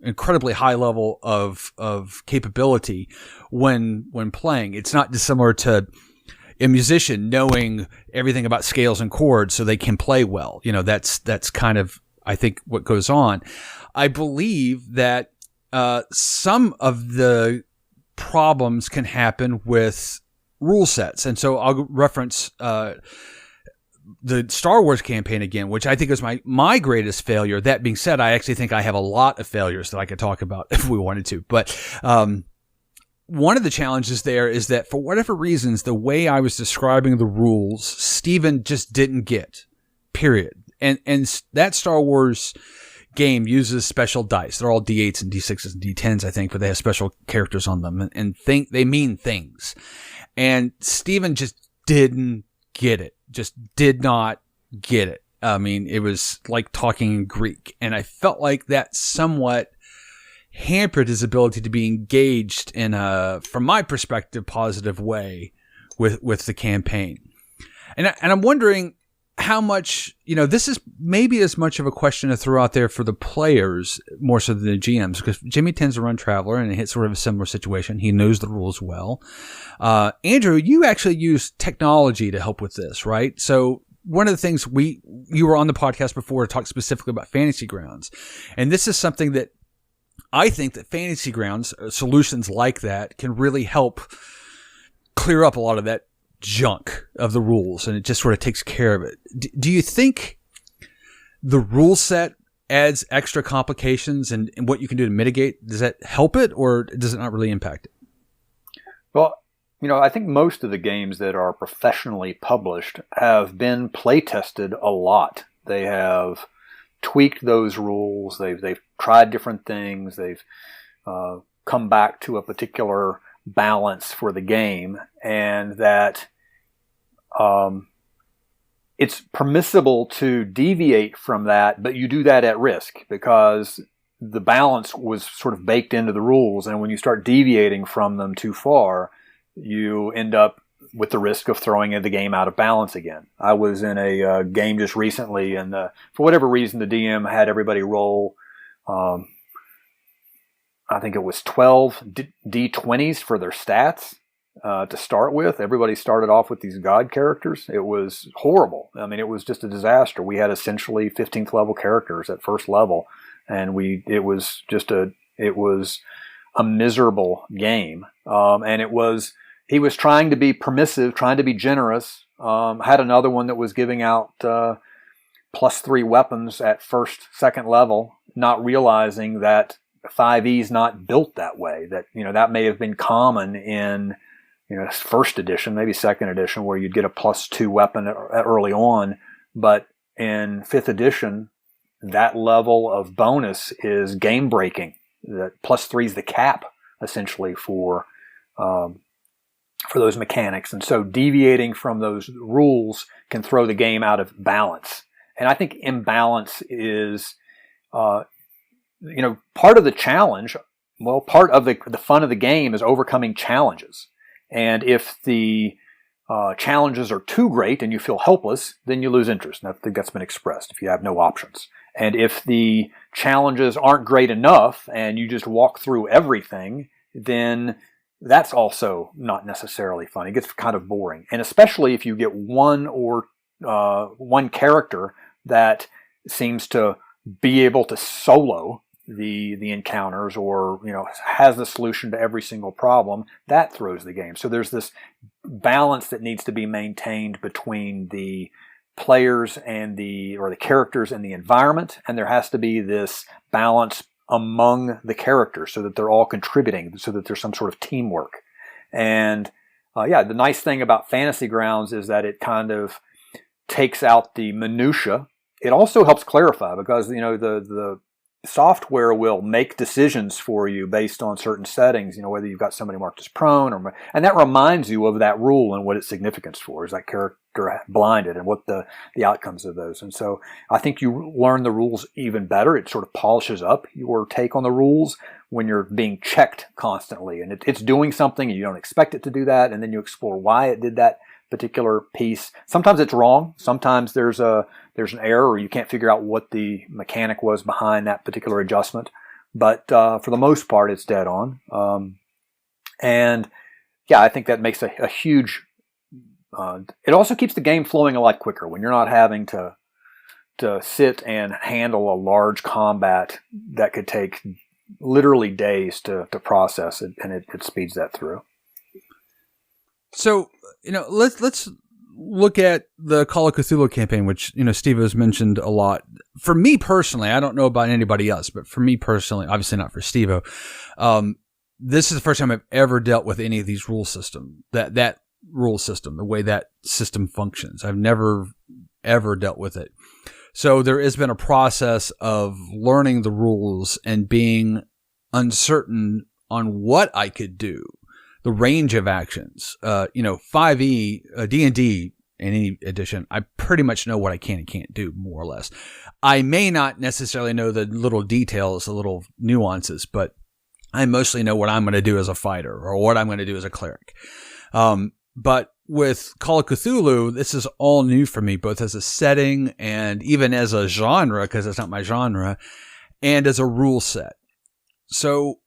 incredibly high level of capability when playing. It's not dissimilar to a musician knowing everything about scales and chords so they can play well. That's kind of, I think, what goes on. I believe that some of the problems can happen with rule sets. And so I'll reference the Star Wars campaign again, which I think is my greatest failure. That being said, I actually think I have a lot of failures that I could talk about if we wanted to. But one of the challenges there is that for whatever reasons, the way I was describing the rules, Steven just didn't get, period. And that Star Wars game uses special dice. They're all D8s and D6s and D10s, I think, but they have special characters on them and they mean things. And Steven just didn't get it. Just did not get it. I mean, it was like talking in Greek. And I felt like that somewhat hampered his ability to be engaged in a, from my perspective, positive way with the campaign. And I'm wondering how much, this is maybe as much of a question to throw out there for the players more so than the GMs, because Jimmy tends to run Traveler and it's sort of a similar situation. He knows the rules well. Andrew, you actually use technology to help with this, right? So one of the things you were on the podcast before to talk specifically about Fantasy Grounds. And this is something that I think that Fantasy Grounds, solutions like that, can really help clear up a lot of that junk of the rules, and it just sort of takes care of it. Do you think the rule set adds extra complications and what you can do to mitigate? Does that help it, or does it not really impact it? Well, I think most of the games that are professionally published have been play tested a lot. They have tweaked those rules. They've tried different things. They've come back to a particular balance for the game, and that it's permissible to deviate from that, but you do that at risk because the balance was sort of baked into the rules, and when you start deviating from them too far, you end up with the risk of throwing the game out of balance again. I was in a game just recently, and for whatever reason, the DM had everybody roll, I think it was 12 D20s for their stats to start with. Everybody started off with these god characters. It was horrible. I mean, it was just a disaster. We had essentially 15th level characters at first level, and it was a miserable game. And he was trying to be permissive, trying to be generous. Had another one that was giving out +3 weapons at second level, not realizing that 5e is not built that way. That that may have been common in first edition, maybe second edition, where you'd get a +2 weapon early on, but in 5th edition, that level of bonus is game breaking. That +3 is the cap essentially for those mechanics, and so deviating from those rules can throw the game out of balance. And I think imbalance is, part of the challenge. Well, part of the fun of the game is overcoming challenges. And if the challenges are too great and you feel helpless, then you lose interest. And I think that's been expressed if you have no options. And if the challenges aren't great enough and you just walk through everything, then that's also not necessarily fun. It gets kind of boring. And especially if you get one character that seems to be able to solo the encounters, or has the solution to every single problem, that throws the game. So there's this balance that needs to be maintained between the players and the characters and the environment, and there has to be this balance among the characters so that they're all contributing, so that there's some sort of teamwork. And the nice thing about Fantasy Grounds is that it kind of takes out the minutia. It also helps clarify, because the software will make decisions for you based on certain settings, whether you've got somebody marked as prone, and that reminds you of that rule and what its significance for. Is that character blinded, and what the outcomes of those. And so I think you learn the rules even better. It sort of polishes up your take on the rules when you're being checked constantly, and it's doing something and you don't expect it to do that, and then you explore why it did that particular piece. Sometimes it's wrong. Sometimes there's an error, or you can't figure out what the mechanic was behind that particular adjustment. But for the most part, it's dead on. I think that makes a huge. It also keeps the game flowing a lot quicker when you're not having to sit and handle a large combat that could take literally days to process it, and it speeds that through. So, let's look at the Call of Cthulhu campaign, which, Steve has mentioned a lot, for me personally, I don't know about anybody else, but for me personally, obviously not for Steve-O, this is the first time I've ever dealt with any of these rule system, that rule system, the way that system functions. I've never, ever dealt with it. So there has been a process of learning the rules and being uncertain on what I could do, the range of actions. 5e, D&D, in any edition, I pretty much know what I can and can't do, more or less. I may not necessarily know the little details, the little nuances, but I mostly know what I'm going to do as a fighter or what I'm going to do as a cleric. But with Call of Cthulhu, this is all new for me, both as a setting and even as a genre, because it's not my genre, and as a rule set. So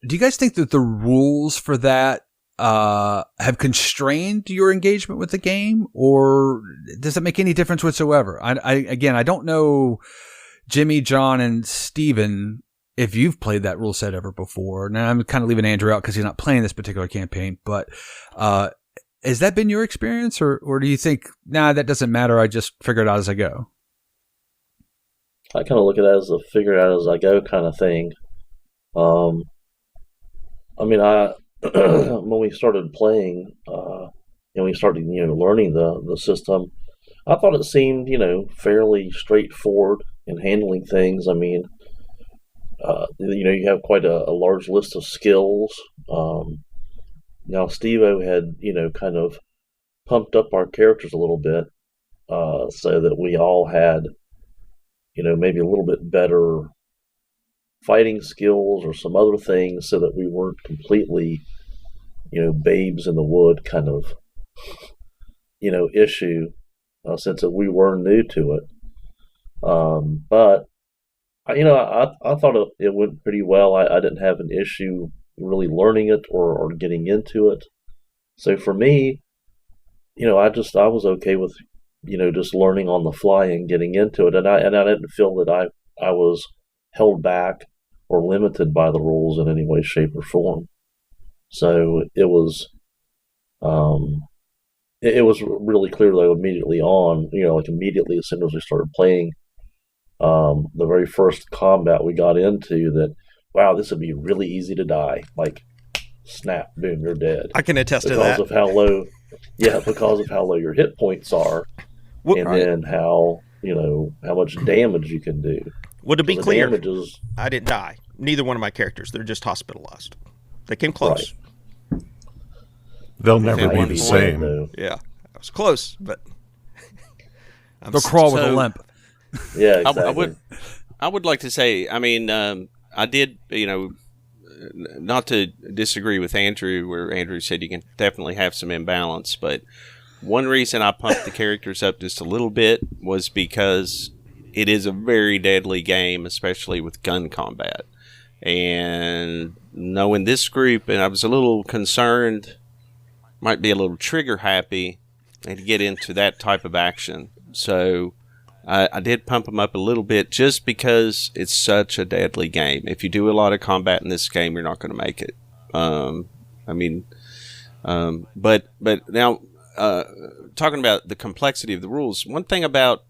do you guys think that the rules for that have constrained your engagement with the game, or does it make any difference whatsoever? I don't know, Jimmy, John, and Steven, if you've played that rule set ever before. Now, I'm kind of leaving Andrew out because he's not playing this particular campaign, but has that been your experience, or do you think, that doesn't matter, I just figure it out as I go? I kind of look at it as a figure it out as I go kind of thing. When we started playing, and we started, learning the system, I thought it seemed, fairly straightforward in handling things. You have quite a large list of skills. Now, Steve-O had, kind of pumped up our characters a little bit, so that we all had, maybe a little bit better fighting skills or some other things, so that we weren't completely, babes in the wood kind of, issue, since we were new to it. But I thought it went pretty well. I didn't have an issue really learning it or getting into it. So for me, I was okay with, just learning on the fly and getting into it. And I didn't feel that I was held back or limited by the rules in any way, shape, or form. So it was really clear, though, immediately on, immediately as soon as we started playing, the very first combat we got into, that, wow, this would be really easy to die. Like, snap, boom, you're dead. I can attest to because that. of how low your hit points are, then how much damage you can do. Well, to be clear, damages, I didn't die. Neither one of my characters. They're just hospitalized. They came close. Right. They'll never be the same. Though. Yeah, I was close, but they'll crawl with a limp. Yeah, exactly. I would like to say, I did, not to disagree with Andrew, where Andrew said you can definitely have some imbalance, but one reason I pumped the characters up just a little bit was because it is a very deadly game, especially with gun combat. And knowing this group, and I was a little concerned, might be a little trigger happy, and to get into that type of action. So I did pump them up a little bit just because it's such a deadly game. If you do a lot of combat in this game, you're not going to make it. But now, talking about the complexity of the rules, one thing about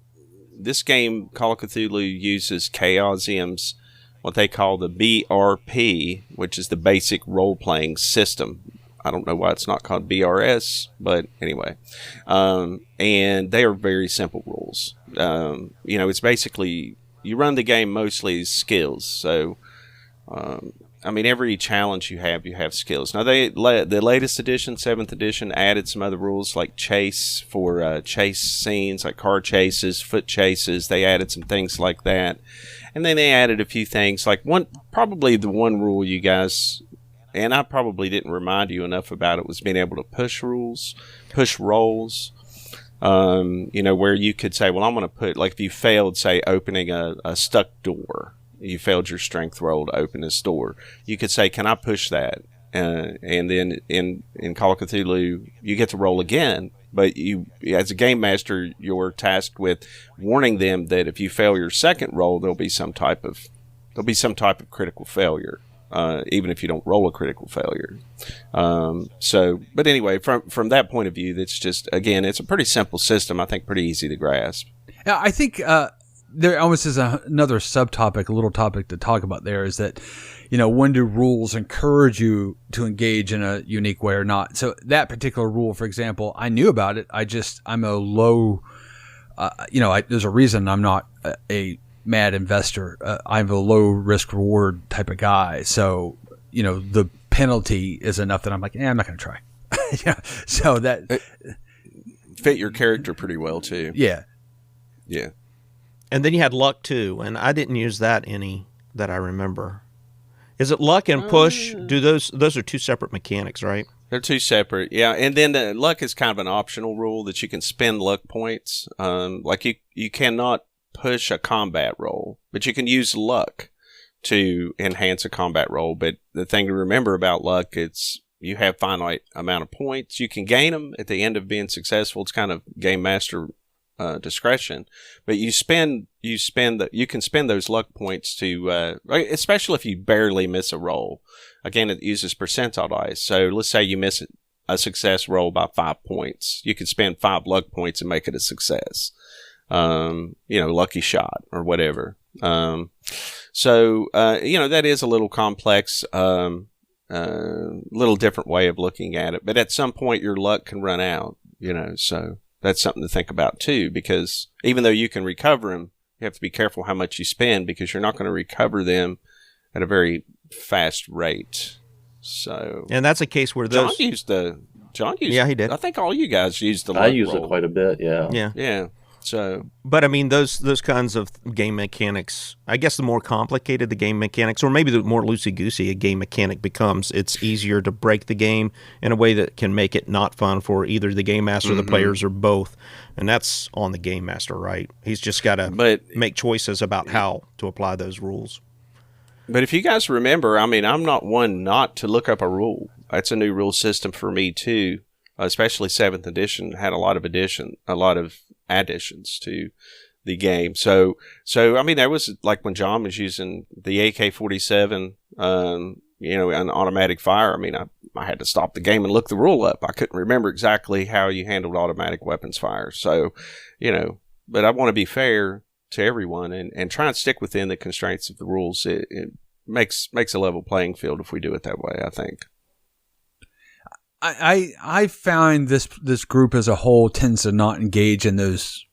this game, Call of Cthulhu, uses Chaosium's, what they call the BRP, which is the basic role-playing system. I don't know why it's not called BRS, but anyway. And they are very simple rules. It's basically, you run the game mostly as skills. So, every challenge you have skills. Now, the latest edition, 7th edition, added some other rules like chase for chase scenes, like car chases, foot chases. They added some things like that. And then they added a few things, like probably the one rule you guys, and I probably didn't remind you enough about it, was being able to push rolls. Where you could say, well, I'm going to put, like, if you failed, say, opening a stuck door, you failed your strength roll to open this door, you could say, can I push that? And then in Call of Cthulhu, you get to roll again, but you, as a game master, you're tasked with warning them that if you fail your second roll, there'll be some type of critical failure. even if you don't roll a critical failure. But anyway, from that point of view, that's just, again, it's a pretty simple system. I think pretty easy to grasp. Yeah, I think there almost is another subtopic, a little topic to talk about there is that, when do rules encourage you to engage in a unique way or not? So that particular rule, for example, I knew about it. I'm a low, there's a reason I'm not a mad investor. I'm a low risk reward type of guy. So, the penalty is enough that I'm like, I'm not going to try. So that it fit your character pretty well too. Yeah. Yeah. And then you had luck too, and I didn't use that any that I remember. Is it luck and push? Do those are two separate mechanics, right? They're two separate, yeah. And then luck is kind of an optional rule that you can spend luck points. Like you cannot push a combat roll, but you can use luck to enhance a combat roll. But the thing to remember about luck, it's you have finite amount of points. You can gain them at the end of being successful. It's kind of game master discretion, but you can spend those luck points to, especially if you barely miss a roll. Again, it uses percentile dice. So let's say you miss a success roll by 5 points. You can spend 5 luck points and make it a success. Lucky shot or whatever. That is a little complex, little different way of looking at it. But at some point your luck can run out, so that's something to think about too, because even though you can recover them, you have to be careful how much you spend because you're not going to recover them at a very fast rate. So, and that's a case where John used. Yeah, he did. I think all you guys used the luck I use roll. it quite a bit. Yeah. Yeah. So, but I mean, those kinds of game mechanics, I guess the more complicated the game mechanics, or maybe the more loosey-goosey a game mechanic becomes, it's easier to break the game in a way that can make it not fun for either the game master or the players or both. And that's on the game master, right? He's just got to make choices about how to apply those rules. But if you guys remember, I mean, I'm not one not to look up a rule. That's a new rule system for me too. Especially 7th edition had a lot of additions to the game. So I mean, there was like when John was using the AK-47, an automatic fire. I mean, I had to stop the game and look the rule up. I couldn't remember exactly how you handled automatic weapons fire. So, but I want to be fair to everyone and try and stick within the constraints of the rules. It makes a level playing field if we do it that way, I think. I find this group as a whole tends to not engage in those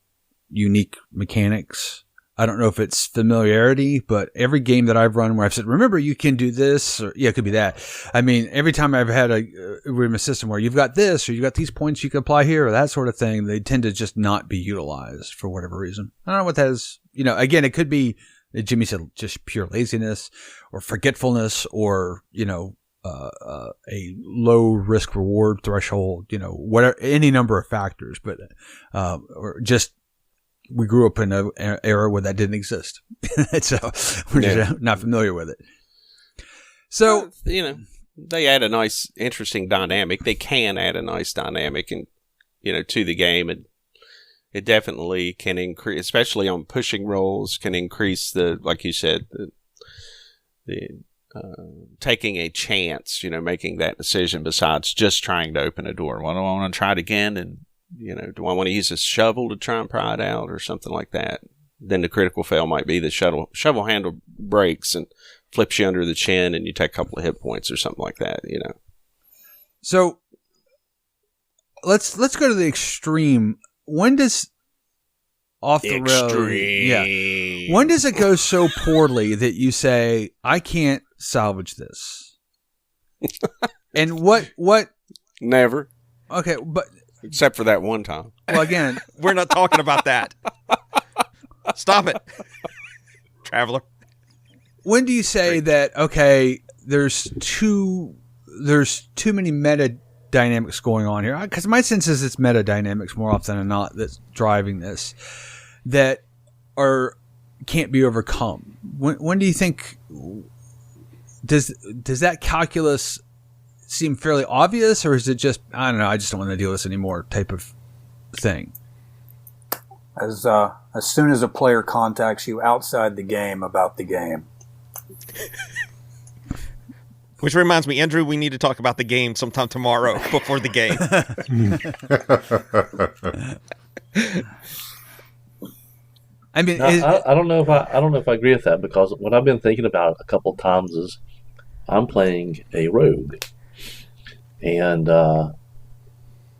unique mechanics. I don't know if it's familiarity, but every game that I've run where I've said, remember, you can do this, or it could be that. I mean, every time I've had a system where you've got this, or you've got these points you can apply here, or that sort of thing, they tend to just not be utilized for whatever reason. I don't know what that is. Again, it could be, Jimmy said, just pure laziness or forgetfulness or, a low risk reward threshold, whatever, any number of factors, but, or just, we grew up in an era where that didn't exist. So we're just not familiar with it. So, they add a nice, interesting dynamic. They can add a nice dynamic and, to the game. And it definitely can increase, especially on pushing rolls, can increase like you said, the taking a chance, making that decision besides just trying to open a door. Well, do I want to try it again? And, do I want to use a shovel to try and pry it out or something like that? Then the critical fail might be the shovel handle breaks and flips you under the chin and you take a couple of hit points or something like that, So let's go to the extreme. When does off the road? Yeah. When does it go so poorly that you say, I can't salvage this? And what? Never. Okay, but except for that one time. Well, again, we're not talking about that. Stop it, traveler. When do you say that? Okay, there's too many meta dynamics going on here, because my sense is it's meta dynamics more often than not that's driving this that can't be overcome. When do you think does that calculus seem fairly obvious, or is it just, I don't know, I just don't want to deal with this anymore type of thing? As soon as a player contacts you outside the game about the game. Which reminds me, Andrew, we need to talk about the game sometime tomorrow before the game. I mean, I don't know if I agree with that, because what I've been thinking about a couple of times is I'm playing a rogue, and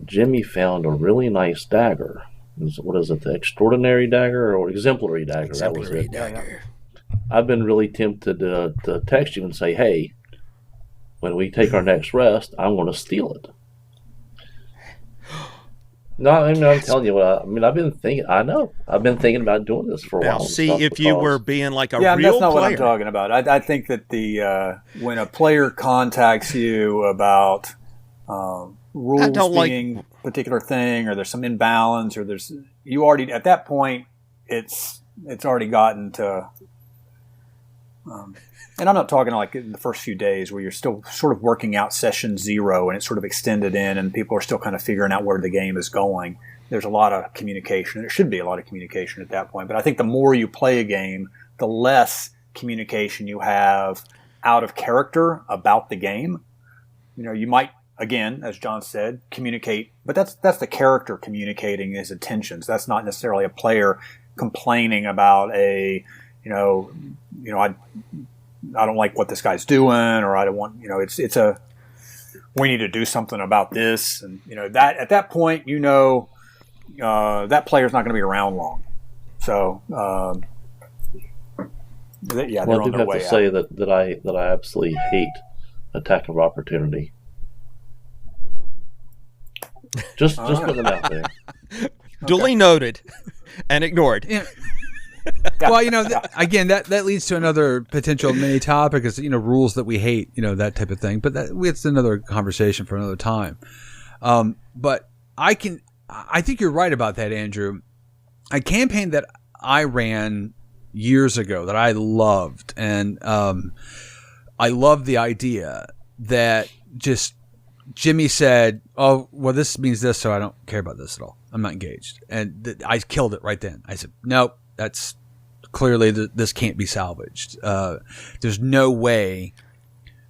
Jimmy found a really nice dagger. What is it? The extraordinary dagger or exemplary dagger? That was it. Dagger. I've been really tempted to text you and say, "Hey, when we take our next rest, I'm going to steal it." No, I mean, I'm telling you what. I've been thinking. I know. I've been thinking about doing this for a while. See, if you were being like a real player. Yeah, that's not what I'm talking about. I think that when a player contacts you about rules being a particular thing, or there's some imbalance, or you already at that point, it's already gotten to. And I'm not talking like in the first few days where you're still sort of working out session 0 and it's sort of extended in and people are still kind of figuring out where the game is going. There's a lot of communication. There should be a lot of communication at that point. But I think the more you play a game, the less communication you have out of character about the game. You might, again, as John said, communicate, but that's the character communicating his intentions. That's not necessarily a player complaining about I don't like what this guy's doing, or I don't want, we need to do something about this. And, that at that point, that player's not going to be around long. So, I do have to say that I absolutely hate attack of opportunity. Just putting it out there. Duly noted and ignored. Yeah. Well, again, that leads to another potential mini topic is, rules that we hate, that type of thing. But it's another conversation for another time. But I think you're right about that, Andrew. A campaign that I ran years ago that I loved, and I loved the idea that just Jimmy said, "Oh, well, this means this, so I don't care about this at all. I'm not engaged," and I killed it right then. I said, "Nope. That's clearly this can't be salvaged. There's no way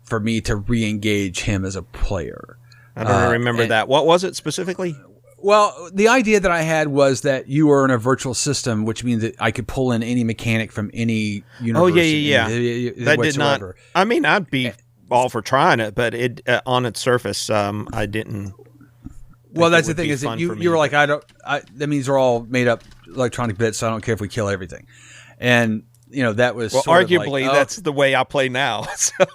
for me to re-engage him as a player." I don't remember that. What was it specifically? Well, the idea that I had was that you were in a virtual system, which means that I could pull in any mechanic from any universe. Oh, yeah. That whatsoever. did not. I mean, I'd be all for trying it, but it on its surface, I didn't. Well, that's the thing is that you were like, that means they're all made up electronic bits, so I don't care if we kill everything. And, that was arguably that's the way I play now. So.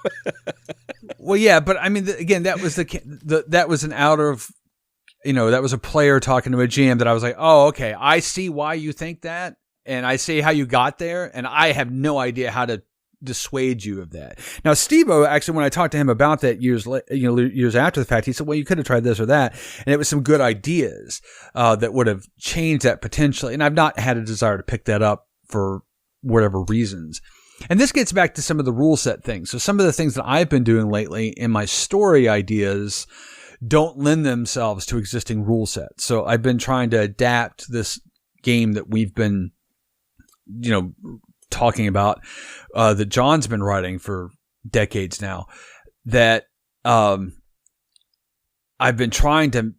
Well, yeah, but I mean, again, that was that was an out of, that was a player talking to a GM that I was like, oh, okay, I see why you think that, and I see how you got there, and I have no idea how to dissuade you of that. Now, Steve-O, actually, when I talked to him about that years after the fact, he said, well, you could have tried this or that. And it was some good ideas that would have changed that potentially. And I've not had a desire to pick that up for whatever reasons. And this gets back to some of the rule set things. So some of the things that I've been doing lately in my story ideas don't lend themselves to existing rule sets. So I've been trying to adapt this game that we've been, talking about, that John's been writing for decades now, that I've been trying to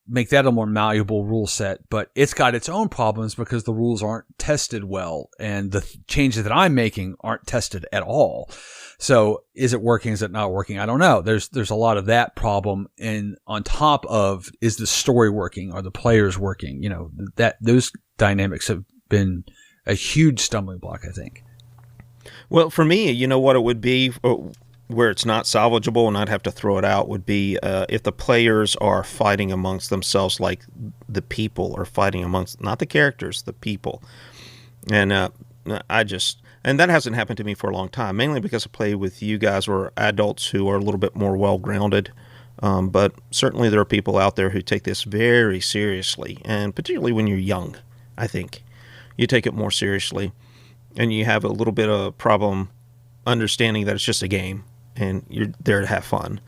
make that a more malleable rule set, but it's got its own problems because the rules aren't tested well, and the changes that I'm making aren't tested at all. So is it working? Is it not working? I don't know. There's a lot of that problem, and on top of, is the story working? Are the players working? Those dynamics have been a huge stumbling block, I think. Well, for me, what it would be where it's not salvageable and I'd have to throw it out would be if the players are fighting amongst themselves, like the people are fighting amongst, not the characters, the people. And and that hasn't happened to me for a long time, mainly because I play with you guys who are adults who are a little bit more well-grounded. But certainly there are people out there who take this very seriously, and particularly when you're young, I think. You take it more seriously, and you have a little bit of a problem understanding that it's just a game, and you're there to have fun.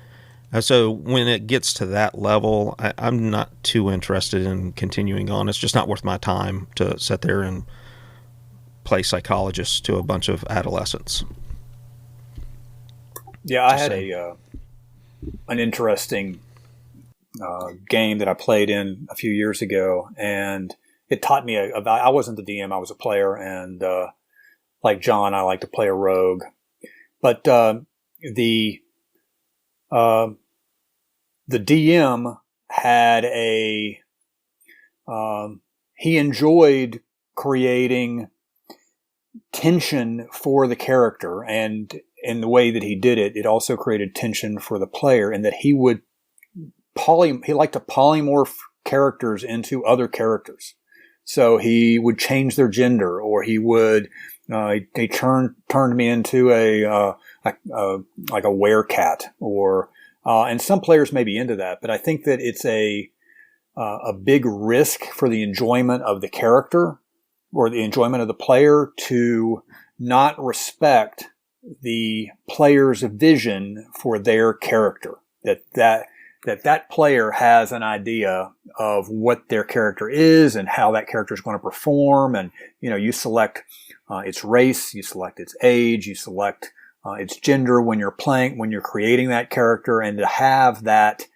So when it gets to that level, I'm not too interested in continuing on. It's just not worth my time to sit there and play psychologist to a bunch of adolescents. Yeah, I had an interesting game that I played in a few years ago, and it taught me about. I wasn't the DM; I was a player, and like John, I like to play a rogue. But the DM had he enjoyed creating tension for the character, and in the way that he did it, it also created tension for the player, and that he would he liked to polymorph characters into other characters. So he would change their gender, or he would he turned me into like a werecat, or and some players may be into that, but I think that it's a big risk for the enjoyment of the character or the enjoyment of the player to not respect the player's vision for their character. That player has an idea of what their character is and how that character is going to perform. And, you select its race, you select its age, you select its gender when you're creating that character, and to have that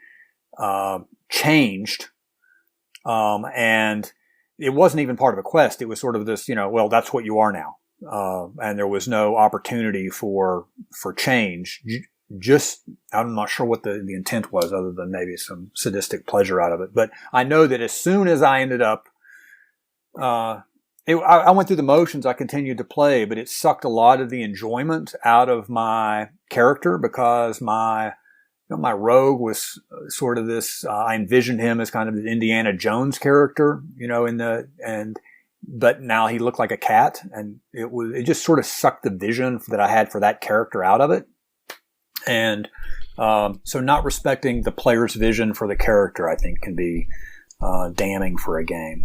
changed. And it wasn't even part of a quest. It was sort of this, well, that's what you are now. And there was no opportunity for change. I'm not sure what the intent was, other than maybe some sadistic pleasure out of it. But I know that as soon as I ended up, I went through the motions. I continued to play, but it sucked a lot of the enjoyment out of my character, because my rogue was sort of this. I envisioned him as kind of the Indiana Jones character, but now he looked like a cat, and it just sort of sucked the vision that I had for that character out of it. And so not respecting the player's vision for the character, I think, can be damning for a game.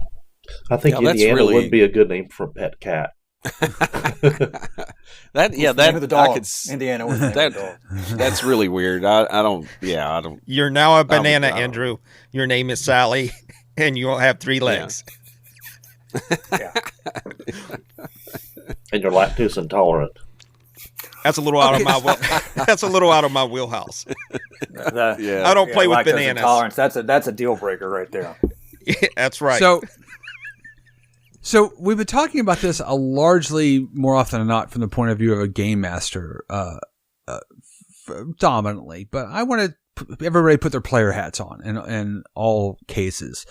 I think Indiana would be a good name for a pet cat. Name of the dog. Indiana was the name of the dog. That's really weird. I don't. You're now a banana, Andrew. Your name is Sally, and you'll have 3 legs. Yeah. And you're lactose intolerant. That's a little out of my that's a little out of my wheelhouse. I don't play with bananas. Intolerance. That's a deal breaker right there. Yeah, that's right. So we've been talking about this largely more often than not from the point of view of a game master, dominantly. But I want to everybody put their player hats on in all cases.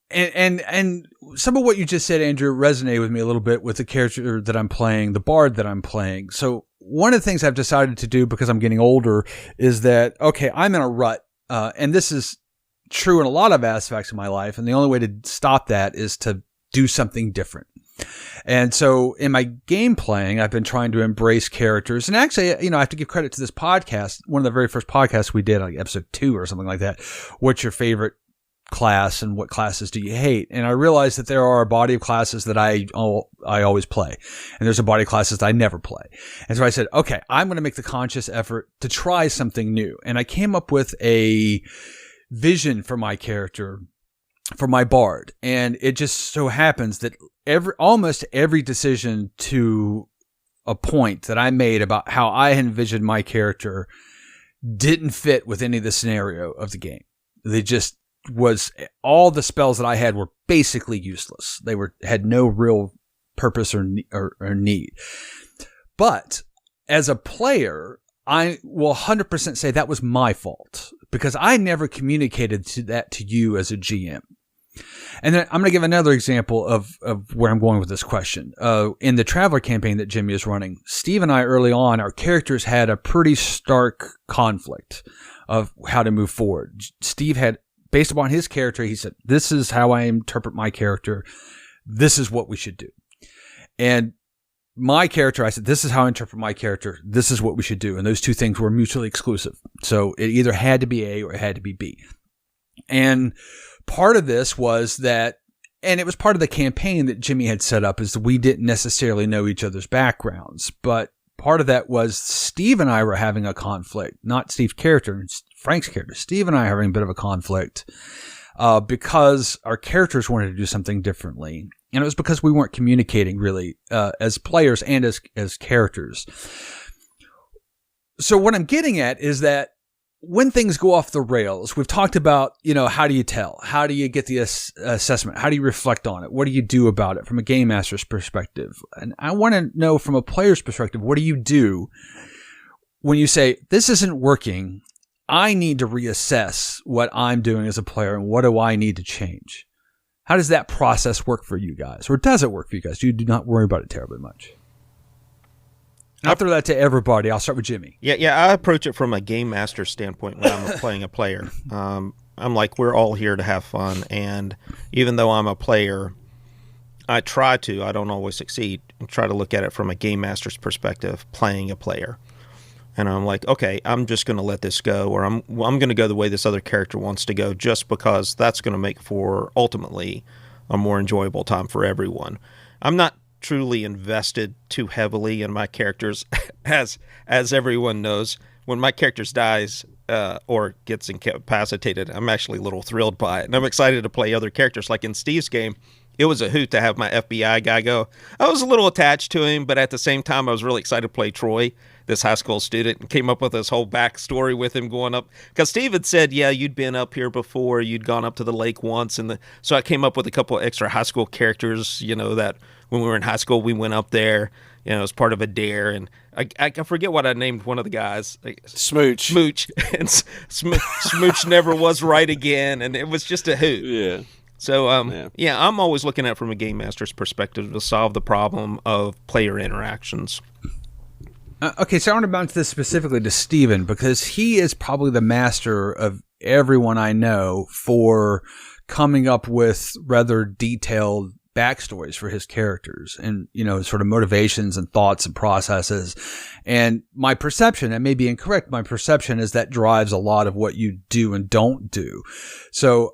And some of what you just said, Andrew, resonated with me a little bit with the character that I'm playing, the bard that I'm playing. So one of the things I've decided to do, because I'm getting older, is that, okay, I'm in a rut. And this is true in a lot of aspects of my life. And the only way to stop that is to do something different. And so in my game playing, I've been trying to embrace characters. And actually, I have to give credit to this podcast. One of the very first podcasts we did, like episode 2 or something like that. What's your favorite class and what classes do you hate? And I realized that there are a body of classes that I always play, and there's a body of classes that I never play. And so I said, okay, I'm going to make the conscious effort to try something new. And I came up with a vision for my character, for my bard. And it just so happens that almost every decision to a point that I made about how I envisioned my character didn't fit with any of the scenario of the game. They just all the spells that I had were basically useless. They had no real purpose or need. But as a player, I will 100% say that was my fault, because I never communicated that to you as a GM. And then I'm going to give another example of where I'm going with this question. In the Traveler campaign that Jimmy is running, Steve and I early on, our characters had a pretty stark conflict of how to move forward. Steve had, based upon his character, he said, this is how I interpret my character. This is what we should do. And my character, I said, this is how I interpret my character. This is what we should do. And those two things were mutually exclusive. So it either had to be A or it had to be B. And part of this was that, and it was part of the campaign that Jimmy had set up, is that we didn't necessarily know each other's backgrounds. But part of that was Steve and I were having a conflict, not Steve's character, Frank's character. Steve and I are having a bit of a conflict because our characters wanted to do something differently. And it was because we weren't communicating really as players and as characters. So what I'm getting at is that when things go off the rails, we've talked about, how do you tell? How do you get the assessment? How do you reflect on it? What do you do about it from a game master's perspective? And I want to know from a player's perspective, what do you do when you say, this isn't working? I need to reassess what I'm doing as a player and what do I need to change? How does that process work for you guys? Or does it work for you guys? You do not worry about it terribly much. I'll throw that to everybody. I'll start with Jimmy. Yeah. I approach it from a game master standpoint when I'm playing a player. I'm like, we're all here to have fun, and even though I'm a player, I don't always succeed, try to look at it from a game master's perspective, playing a player. And I'm like, okay, I'm just going to let this go, or I'm going to go the way this other character wants to go, just because that's going to make for ultimately a more enjoyable time for everyone. I'm not truly invested too heavily in my characters, as everyone knows. When my character dies or gets incapacitated, I'm actually a little thrilled by it, and I'm excited to play other characters. Like in Steve's game, it was a hoot to have my FBI guy go. I was a little attached to him, but at the same time, I was really excited to play Troy, this high school student, and came up with this whole backstory with him going up. Because Steve had said, yeah, you'd been up here before, you'd gone up to the lake once, so I came up with a couple of extra high school characters, that when we were in high school, we went up there, as part of a dare, and I forget what I named one of the guys. Smooch. And Smooch never was right again, and it was just a hoot. Yeah. So, I'm always looking at it from a game master's perspective to solve the problem of player interactions. Okay, so I want to bounce this specifically to Steven, because he is probably the master of everyone I know for coming up with rather detailed backstories for his characters and, sort of motivations and thoughts and processes. And my perception, and may be incorrect, my perception is that drives a lot of what you do and don't do. So,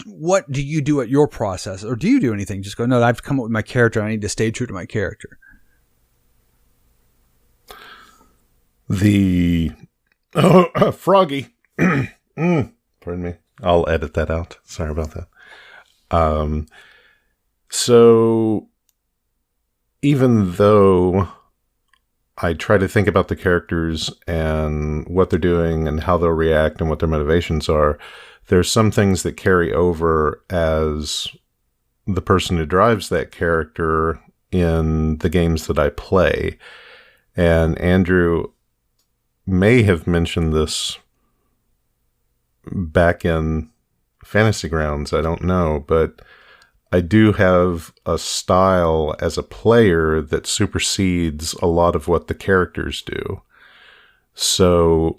what do you do at your process, or do you do anything? Just go, no, I've come up with my character. I need to stay true to my character. Froggy. Pardon me. I'll edit that out. Sorry about that. So even though I try to think about the characters and what they're doing and how they'll react and what their motivations are, there's some things that carry over as the person who drives that character in the games that I play. And Andrew may have mentioned this back in Fantasy Grounds, I don't know, but I do have a style as a player that supersedes a lot of what the characters do. So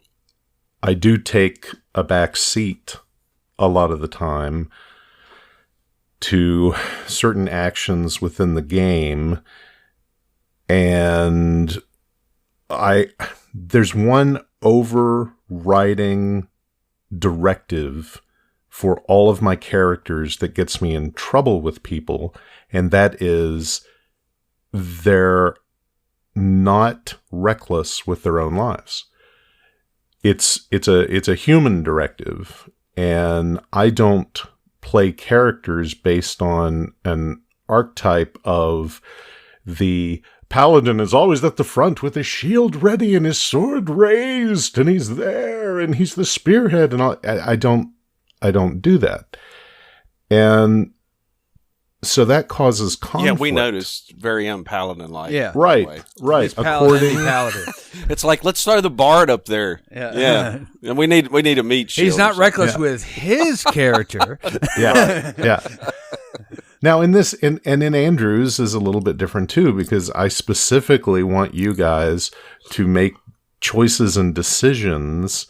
I do take a back seat a lot of the time to certain actions within the game, and there's one overriding directive for all of my characters that gets me in trouble with people, and that is they're not reckless with their own lives. It's a human directive, and I don't play characters based on an archetype of the paladin is always at the front with his shield ready and his sword raised, and he's there, and he's the spearhead, and I don't do that. And so that causes conflict. Yeah, we noticed very unpaladin-like. Yeah. Right. Paladin. It's like, let's throw the bard up there. Yeah. And we need a meat shield. He's not reckless with his character. Yeah. Now, in this, and in Andrew's is a little bit different too, because I specifically want you guys to make choices and decisions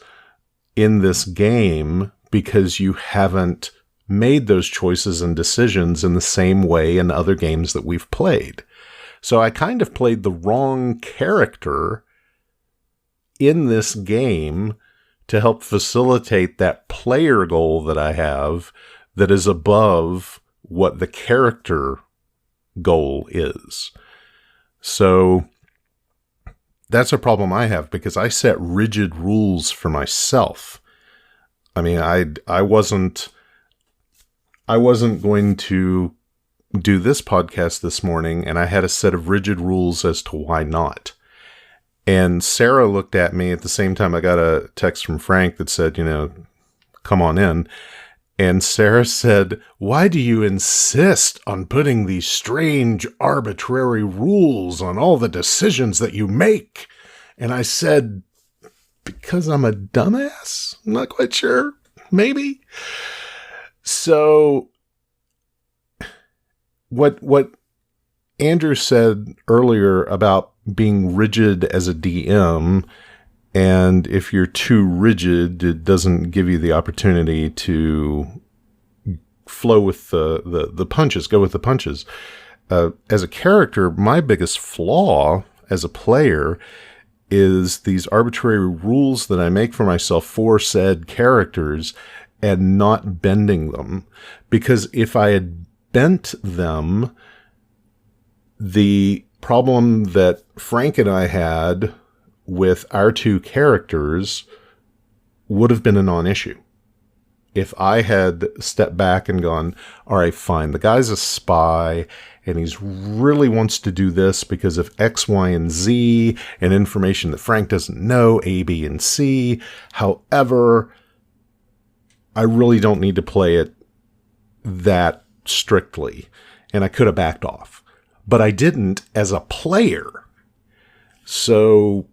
in this game because you haven't made those choices and decisions in the same way in other games that we've played. So I kind of played the wrong character in this game to help facilitate that player goal that I have that is above what the character goal is. So that's a problem I have because I set rigid rules for myself. I mean, I wasn't going to do this podcast this morning, and I had a set of rigid rules as to why not. And Sarah looked at me at the same time. I got a text from Frank that said, come on in. And Sarah said, why do you insist on putting these strange, arbitrary rules on all the decisions that you make? And I said, because I'm a dumbass? I'm not quite sure. Maybe. So what Andrew said earlier about being rigid as a DM, and if you're too rigid, it doesn't give you the opportunity to flow with the punches, go with the punches. As a character, my biggest flaw as a player is these arbitrary rules that I make for myself for said characters and not bending them. Because if I had bent them, the problem that Frank and I had with our two characters would have been a non-issue. If I had stepped back and gone, all right, fine, the guy's a spy and he's really wants to do this because of X, Y, and Z and information that Frank doesn't know, A, B, and C. However, I really don't need to play it that strictly, and I could have backed off. But I didn't as a player. So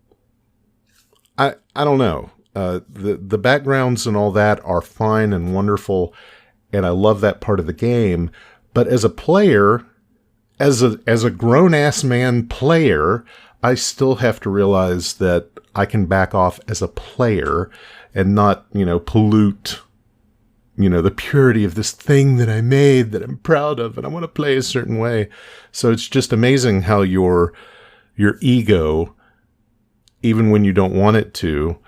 I don't know. The backgrounds and all that are fine and wonderful, and I love that part of the game. But as a player, as a grown-ass man player, I still have to realize that I can back off as a player and not, pollute, the purity of this thing that I made that I'm proud of and I want to play a certain way. So it's just amazing how your ego, even when you don't want it to,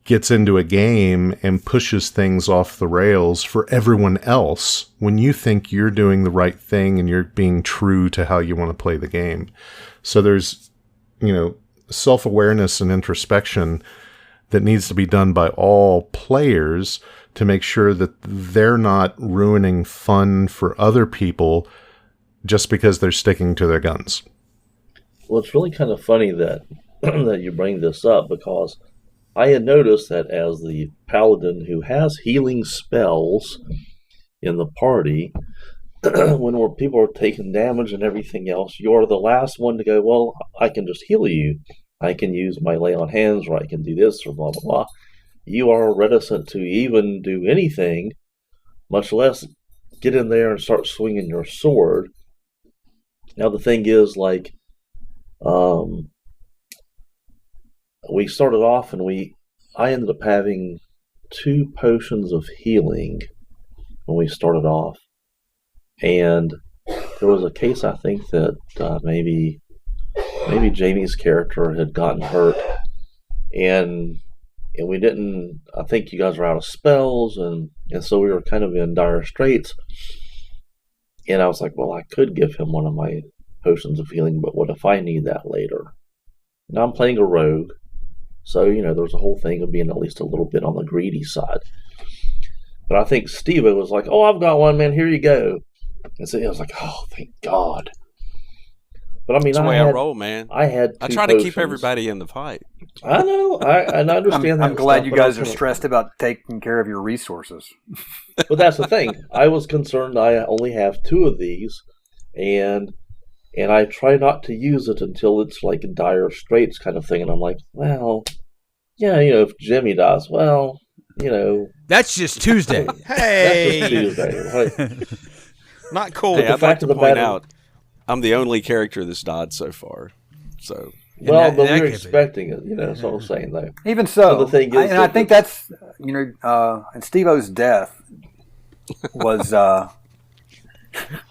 gets into a game and pushes things off the rails for everyone else when you think you're doing the right thing and you're being true to how you want to play the game. So there's, self-awareness and introspection that needs to be done by all players to make sure that they're not ruining fun for other people just because they're sticking to their guns. Well, it's really kind of funny that that you bring this up, because I had noticed that as the paladin who has healing spells in the party, when people are taking damage and everything else, you're the last one to go, well, I can just heal you. I can use my lay on hands, or I can do this, or blah, blah, blah. You are reticent to even do anything, much less get in there and start swinging your sword. Now, the thing is, we started off and I ended up having 2 potions of healing when we started off. And there was a case, I think, that maybe Jamie's character had gotten hurt, and we didn't, I think you guys were out of spells, and so we were kind of in dire straits. And I was like, well, I could give him one of my potions of healing, but what if I need that later? Now I'm playing a rogue, so, there's a whole thing of being at least a little bit on the greedy side. But I think Steve-O was like, oh, I've got one, man, here you go. And so I was like, oh, thank God. But I mean, that's the way I roll, man. I try to keep everybody in the fight. I know. I understand that. I'm glad you guys are stressed about taking care of your resources. But that's the thing. I was concerned I only have 2 of these, and I try not to use it until it's like a dire straits kind of thing. And I'm like, well, yeah, if Jimmy dies, well, That's just Tuesday. Hey! That's just Tuesday, right? Not cool. Hey, I'd like to point out, I'm the only character that's died so far. So, but we're expecting it. That's what I'm saying, though. Even so, the thing is, I think that's and Steve-O's death was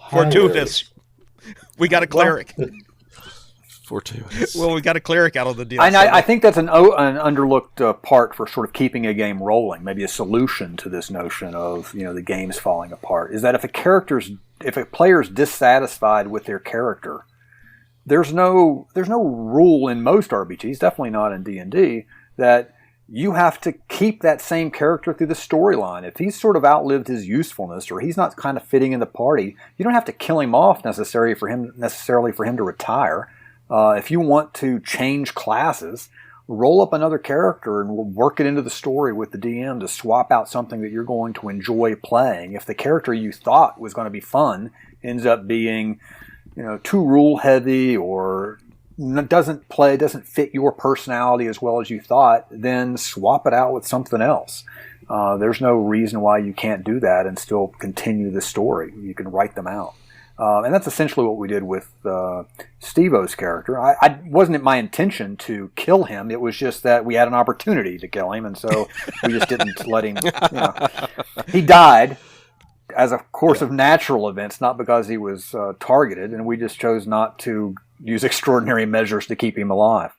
fortuitous. We got a cleric. Fortuitous. Well, we got a cleric out of the deal. And I think that's an underlooked part for sort of keeping a game rolling. Maybe a solution to this notion of the game's falling apart is that if a player's dissatisfied with their character, there's no rule in most RPGs, definitely not in D&D, that you have to keep that same character through the storyline. If he's sort of outlived his usefulness, or he's not kind of fitting in the party, you don't have to kill him off necessarily for him to retire. If you want to change classes, roll up another character and work it into the story with the DM to swap out something that you're going to enjoy playing. If the character you thought was going to be fun ends up being, too rule heavy or doesn't fit your personality as well as you thought, then swap it out with something else. There's no reason why you can't do that and still continue the story. You can write them out. And that's essentially what we did with Steve-O's character. I wasn't my intention to kill him. It was just that we had an opportunity to kill him, and so we just didn't let him. He died as a course of natural events, not because he was targeted, and we just chose not to use extraordinary measures to keep him alive.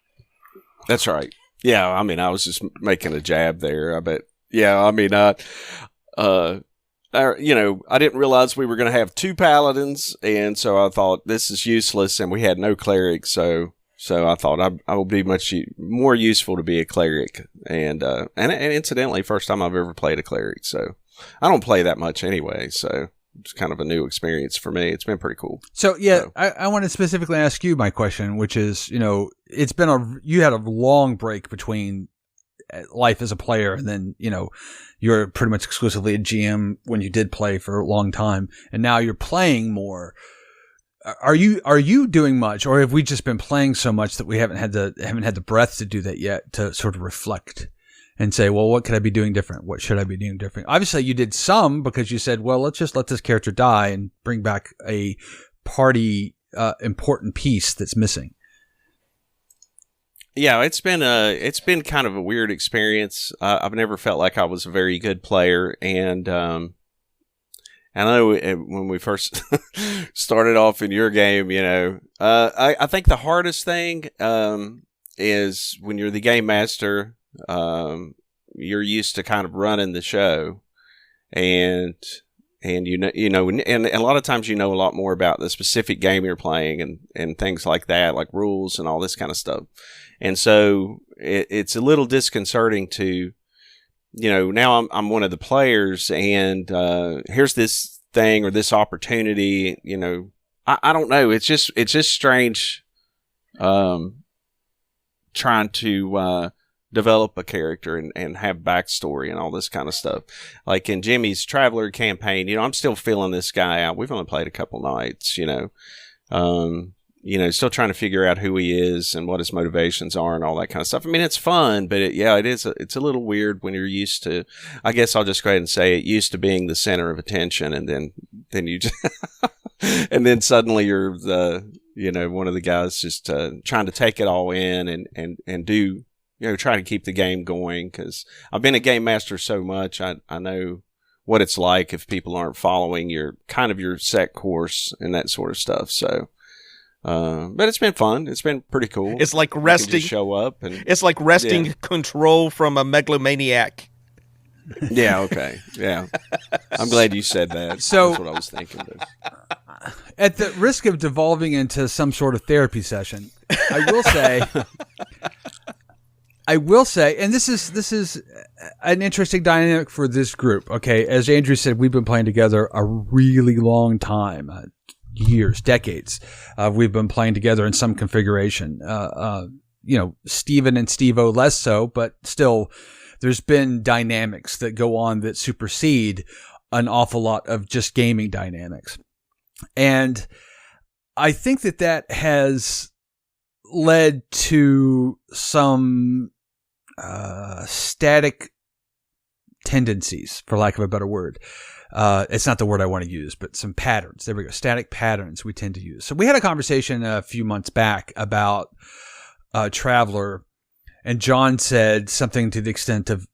That's right. Yeah, I mean, I was just making a jab there. I bet. Yeah, I mean, I didn't realize we were going to have 2 paladins, and so I thought this is useless, and we had no cleric, so I thought I would be much more useful to be a cleric, and incidentally, first time I've ever played a cleric, so I don't play that much anyway, so it's kind of a new experience for me. It's been pretty cool. So I want to specifically ask you my question, which is, it's been you had a long break between life as a player, and then you're pretty much exclusively a GM when you did play for a long time, and now you're playing more. Are you doing much, or have we just been playing so much that we haven't had the breath to do that yet, to sort of reflect and say, well, what could I be doing different? What should I be doing different? Obviously, you did some because you said, well, let's just let this character die and bring back a party important piece that's missing. Yeah, it's been kind of a weird experience. I've never felt like I was a very good player, and I know when we first started off in your game, I think the hardest thing is when you're the game master. You're used to kind of running the show, and and a lot of times a lot more about the specific game you're playing and things like that, like rules and all this kind of stuff. And so it's a little disconcerting to, now I'm one of the players, and here's this thing or this opportunity. I don't know. It's just strange trying to develop a character and have backstory and all this kind of stuff. Like in Jimmy's Traveler campaign, I'm still feeling this guy out. We've only played a couple nights, still trying to figure out who he is and what his motivations are and all that kind of stuff. I mean, it's fun, but it's a little weird when you're used to, I guess I'll just go ahead and say it, used to being the center of attention, and then you just, and then suddenly you're one of the guys just trying to take it all in and do, try to keep the game going, because I've been a game master so much. I know what it's like if people aren't following your set course and that sort of stuff. So, but it's been fun. It's been pretty cool. It's like wresting. Show up, and it's like wresting control from a megalomaniac. Yeah. Okay. Yeah. I'm glad you said that. So that's what I was thinking of. At the risk of devolving into some sort of therapy session, I will say, and this is an interesting dynamic for this group. Okay, as Andrew said, we've been playing together a really long time, years, decades. We've been playing together in some configuration. Steven and Steve-O less so, but still, there's been dynamics that go on that supersede an awful lot of just gaming dynamics, and I think that has led to some static tendencies, for lack of a better word. It's not the word I want to use, but some patterns. There we go. Static patterns we tend to use. So we had a conversation a few months back about Traveler, and John said something to the extent of,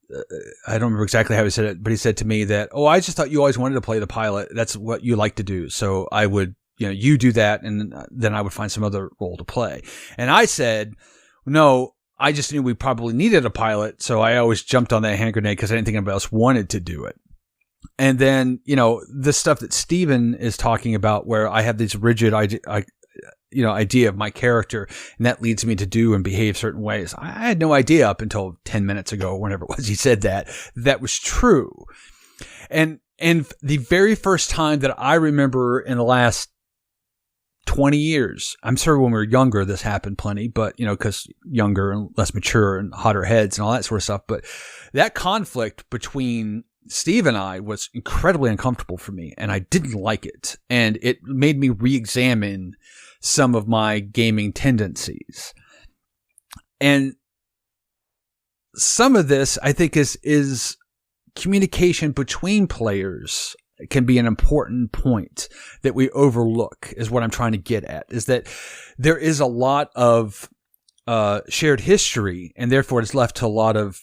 I don't remember exactly how he said it, but he said to me that, I just thought you always wanted to play the pilot. That's what you like to do. So I would, you do that, and then I would find some other role to play. And I said, no, I just knew we probably needed a pilot, so I always jumped on that hand grenade because I didn't think anybody else wanted to do it. And then, the stuff that Steven is talking about, where I have these rigid idea of my character, and that leads me to do and behave certain ways. I had no idea up until 10 minutes ago, or whenever it was he said that was true. And the very first time that I remember in the last 20 years, I'm sure when we were younger, this happened plenty, but, because younger and less mature and hotter heads and all that sort of stuff. But that conflict between Steve and I was incredibly uncomfortable for me, and I didn't like it. And it made me re-examine some of my gaming tendencies. And some of this, I think, is communication between players can be an important point that we overlook, is what I'm trying to get at, is that there is a lot of shared history, and therefore it's left to a lot of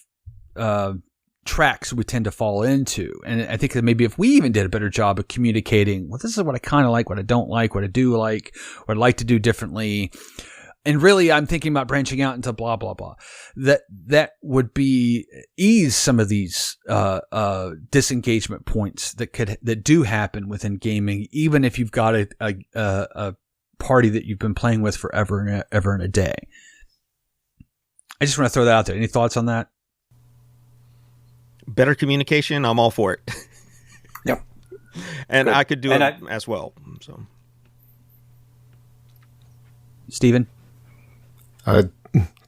tracks we tend to fall into. And I think that maybe if we even did a better job of communicating, well, this is what I kind of like, what I don't like, what I do like, what I'd like to do differently. And really, I'm thinking about branching out into blah, blah, blah. That would ease some of these disengagement points that do happen within gaming, even if you've got a party that you've been playing with forever and ever and a day. I just want to throw that out there. Any thoughts on that? Better communication, I'm all for it. Yep. And Good. I could do it as well. So, Stephen?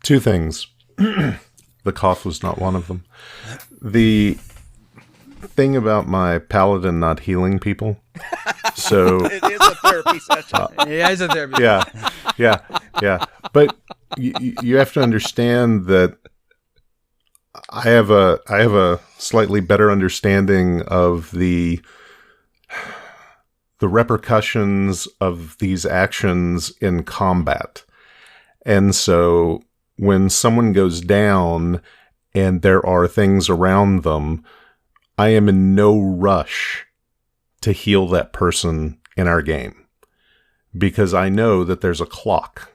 Two things. The cough was not one of them. The thing about my paladin not healing people. So it is a therapy session. Yeah, it's a therapy. Yeah. But you have to understand that I have a slightly better understanding of the repercussions of these actions in combat. And so when someone goes down and there are things around them, I am in no rush to heal that person in our game, because I know that there's a clock,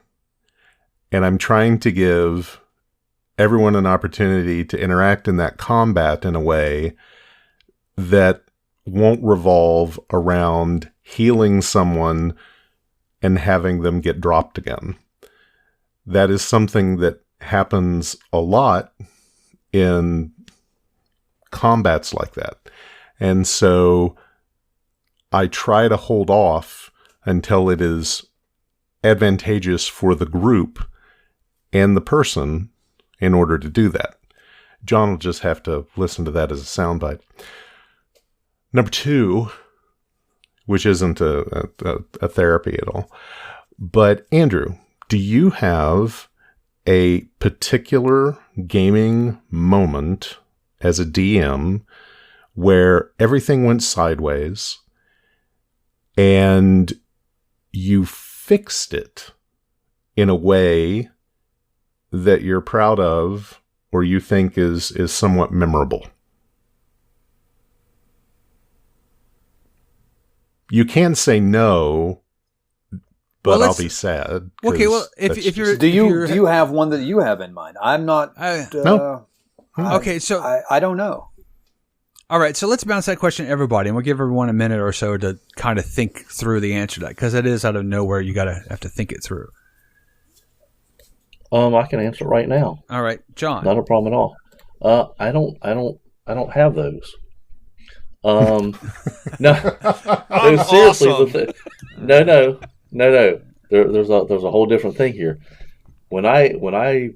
and I'm trying to give everyone an opportunity to interact in that combat in a way that won't revolve around healing someone and having them get dropped again. That is something that happens a lot in combats like that. And so I try to hold off until it is advantageous for the group and the person in order to do that. John will just have to listen to that as a soundbite. Number two, which isn't a therapy at all, but Andrew, do you have a particular gaming moment as a DM where everything went sideways and you fixed it in a way that you're proud of or you think is somewhat memorable? You can say no, but I'll be sad. Okay, well, if you're... Do you have one that you have in mind? I'm not... No. Okay, so... I don't know. All right, so let's bounce that question to everybody, and we'll give everyone a minute or so to kind of think through the answer to that, because it is out of nowhere. You have to think it through. I can answer it right now. All right, John. Not a problem at all. I don't have those. No, seriously. Awesome. No. There's a whole different thing here. When I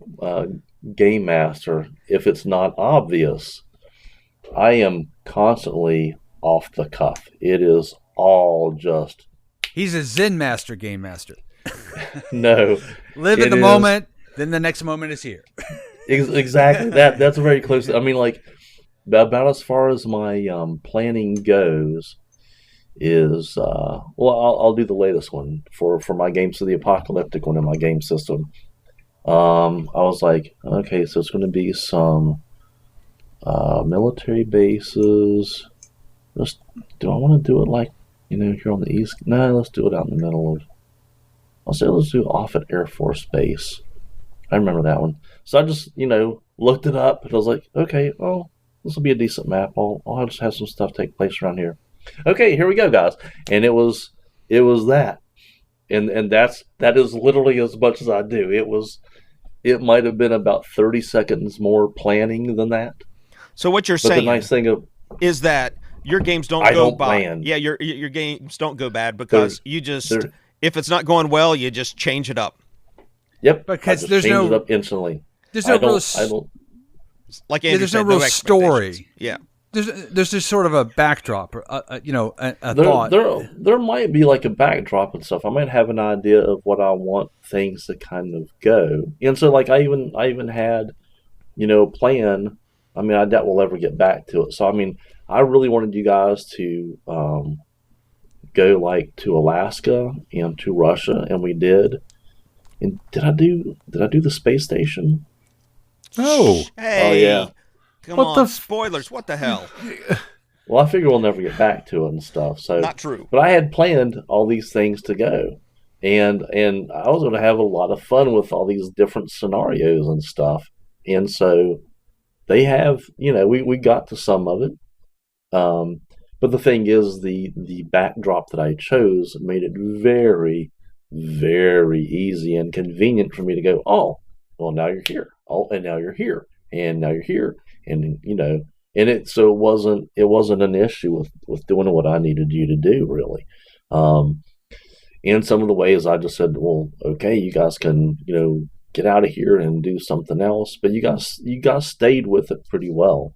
game master, if it's not obvious, I am constantly off the cuff. It is all just. He's a Zen master, game master. No, live in the moment. Then the next moment is here. Exactly. That's very close. I mean, like about as far as my planning goes. Is I'll do the latest one for my games, so the apocalyptic one in my game system. I was like, okay, so it's going to be some military bases. Do I want to do it like here on the east? No, let's do it out in the middle of. I'll say let's do Offutt Air Force Base. I remember that one. So I just looked it up and I was like, okay, well, this will be a decent map. I'll just have some stuff take place around here. Okay, here we go, guys. And it was that. and that is literally as much as I do. It might have been about 30 seconds more planning than that. So what you're But saying the nice thing is that your games don't I go don't by. plan. Yeah, your games don't go bad because you just, there- if it's not going well, you just change it up. Yep, Because I just there's change no- it up instantly. There's no I don't. Like Andrew there's no said, real expectations. story. Yeah. There's just sort of a backdrop, a There, thought. there might be like a backdrop and stuff. I might have an idea of what I want things to kind of go, and so like I even had, a plan. I mean, I doubt we'll ever get back to it. So I mean, I really wanted you guys to go like to Alaska and to Russia, and we did. And did I do the space station? Oh, Hey. Oh, yeah. Come What on. the f- Spoilers. What the hell? Well, I figure we'll never get back to it and stuff. So Not true. But I had planned all these things to go, and I was going to have a lot of fun with all these different scenarios and stuff. And so they have, we got to some of it. But the thing is, the backdrop that I chose made it very, very easy and convenient for me to go, oh, well, now you're here. Oh, and now you're here, and now you're here, and and it wasn't an issue with doing what I needed you to do, really. In some of the ways, I just said, well, okay, you guys can get out of here and do something else, but you guys stayed with it pretty well.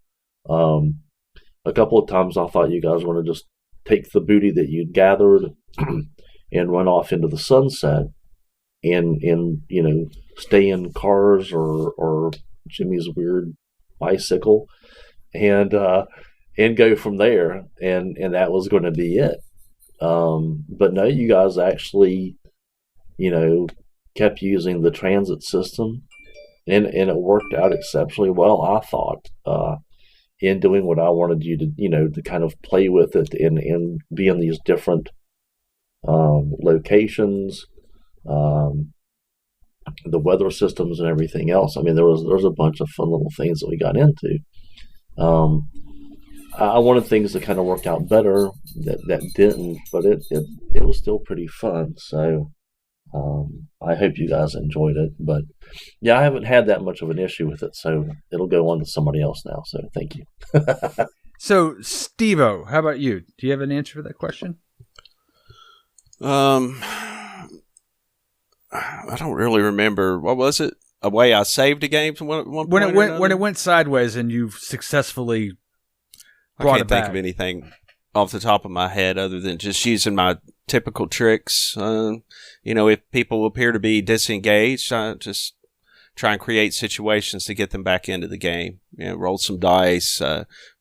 A couple of times I thought you guys were going to just take the booty that you'd gathered and run off into the sunset and stay in cars or Jimmy's weird bicycle and go from there, and that was going to be it. But no, you guys actually kept using the transit system, and it worked out exceptionally well, I thought, in doing what I wanted you to to kind of play with it and be in these different locations, the weather systems and everything else. I mean, there was a bunch of fun little things that we got into. I wanted things to kind of work out better that didn't, but it was still pretty fun. So I hope you guys enjoyed it. But yeah, I haven't had that much of an issue with it, so it'll go on to somebody else now. So thank you. So, Steve-O, how about you? Do you have an answer for that question? I don't really remember. What was it? A way I saved a game from one point When or it went sideways and you've successfully I brought can't it back. think of anything off the top of my head other than just using my typical tricks. If people appear to be disengaged, I just try and create situations to get them back into the game. Roll some dice,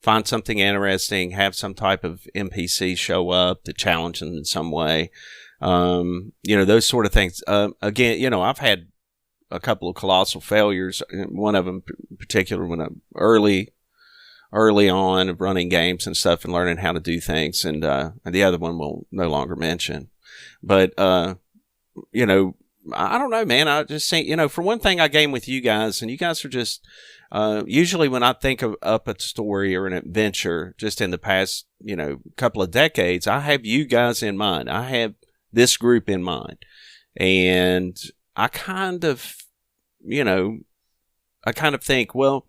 find something interesting, have some type of NPC show up to challenge them in some way. Those sort of things. Again, I've had a couple of colossal failures. One of them in particular when I'm early on of running games and stuff and learning how to do things. And the other one we'll no longer mention. But, I don't know, man. I just think, for one thing, I game with you guys, and you guys are just, usually when I think of up a story or an adventure, just in the past, couple of decades, I have you guys in mind. I have this group in mind. And I kind of think, well,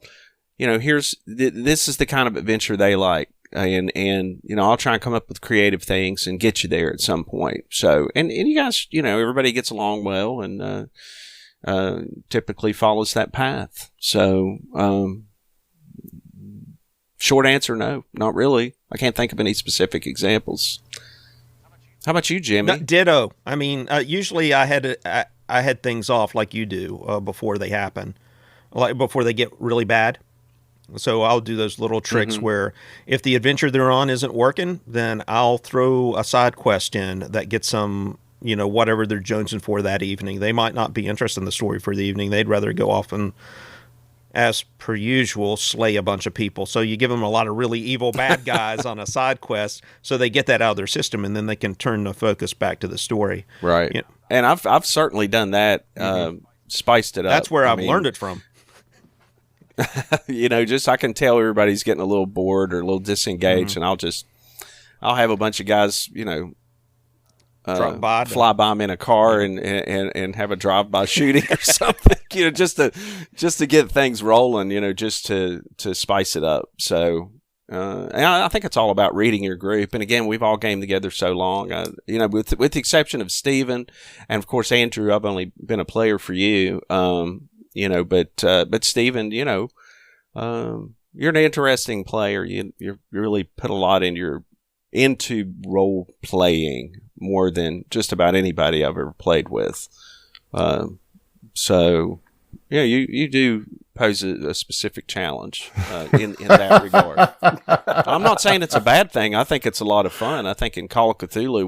this is the kind of adventure they like. And I'll try and come up with creative things and get you there at some point. So, and you guys, everybody gets along well and typically follows that path. So, short answer, no, not really. I can't think of any specific examples. How about you, Jimmy? Ditto. I mean, usually I had things off like you do before they happen, like before they get really bad. So I'll do those little tricks where if the adventure they're on isn't working, then I'll throw a side quest in that gets them, whatever they're jonesing for that evening. They might not be interested in the story for the evening. They'd rather go off and, as per usual, slay a bunch of people. So you give them a lot of really evil bad guys on a side quest so they get that out of their system, and then they can turn the focus back to the story. Right. And I've certainly done that, spiced it up. That's where I've learned it from. Just I can tell everybody's getting a little bored or a little disengaged, and I'll have a bunch of guys, Drop by fly by them in a car and have a drive-by shooting or something, just to get things rolling, just to spice it up. So, and I think it's all about reading your group. And again, we've all gamed together so long, with the exception of Steven and of course Andrew. I've only been a player for you, but Steven, you're an interesting player. You really put a lot into role playing more than just about anybody I've ever played with. So, yeah, you do pose a specific challenge in that regard. I'm not saying it's a bad thing. I think it's a lot of fun. I think in Call of Cthulhu,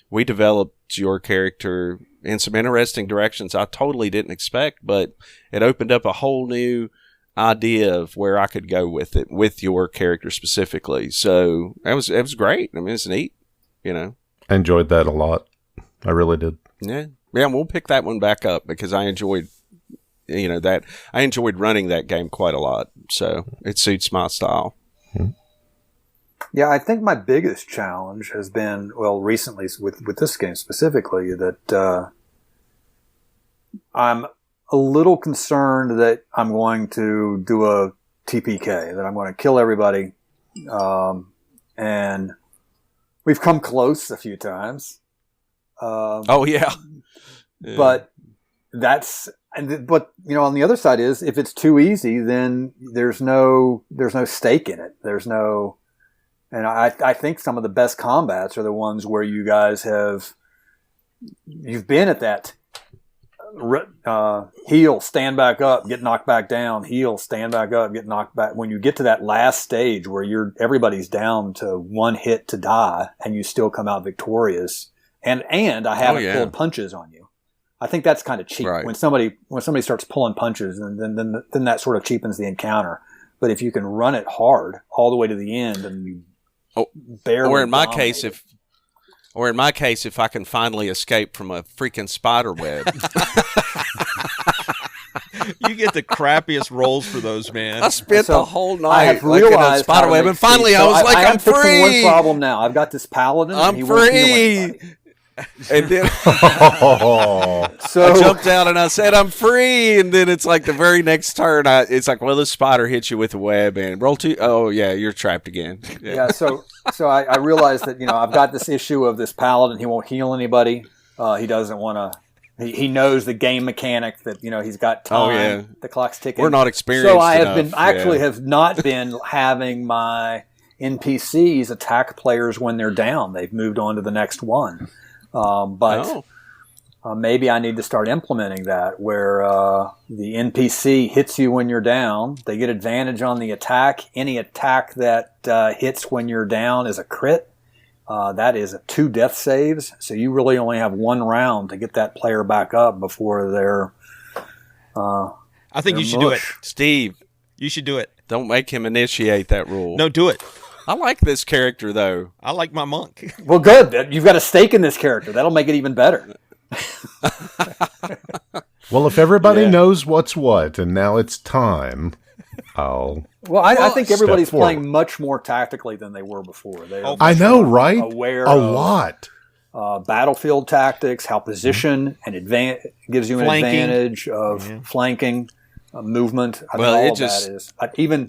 we developed your character in some interesting directions I totally didn't expect, but it opened up a whole new idea of where I could go with it, with your character specifically. So it was great. I mean, it's neat, I enjoyed that a lot. I really did. Yeah. We'll pick that one back up because I enjoyed, that. I enjoyed running that game quite a lot. So it suits my style. Yeah, I think my biggest challenge has been, recently with this game specifically, that I'm a little concerned that I'm going to do a TPK, that I'm going to kill everybody. And we've come close a few times. Oh, yeah. But on the other side is, if it's too easy, then there's no stake in it. And I think some of the best combats are the ones where you guys you've been at that heal, stand back up, get knocked back down, heal, stand back up, get knocked back. When you get to that last stage where everybody's down to one hit to die and you still come out victorious, and I haven't pulled punches on you. I think that's kind of cheap. Right. When somebody starts pulling punches, then that sort of cheapens the encounter. But if you can run it hard all the way to the end, and you barely or in my case, if I can finally escape from a freaking spider web. You get the crappiest rolls for those, man. I spent the whole night I have realized a spider web, and finally I was like, I'm free. Fixing one problem now. I've got this paladin. I'm and he free. Won't heal anybody. And then so I jumped out and I said, I'm free. And then it's like the very next turn, it's like, well, this spider hits you with a web and roll two. Oh, yeah, you're trapped again. Yeah, so I realized that, I've got this issue of this paladin. He won't heal anybody. He doesn't want to. He knows the game mechanic that, he's got time. Oh, yeah. The clock's ticking. We're not experienced So I enough. have not been having my NPCs attack players when they're down. They've moved on to the next one. Maybe I need to start implementing that where the NPC hits you when you're down. They get advantage on the attack. Any attack that hits when you're down is a crit. That is 2 death saves. So you really only have 1 round to get that player back up before they're I think you should do it. Steve, you should do it. Don't make him initiate that rule. No, do it. I like this character, though. I like my monk. Well, good. You've got a stake in this character. That'll make it even better. Well, if everybody knows what's what, and now it's time, I think everybody's playing much more tactically than they were before. I know, right? Aware a lot. Battlefield tactics, how position and gives you an advantage of flanking. Movement. That is.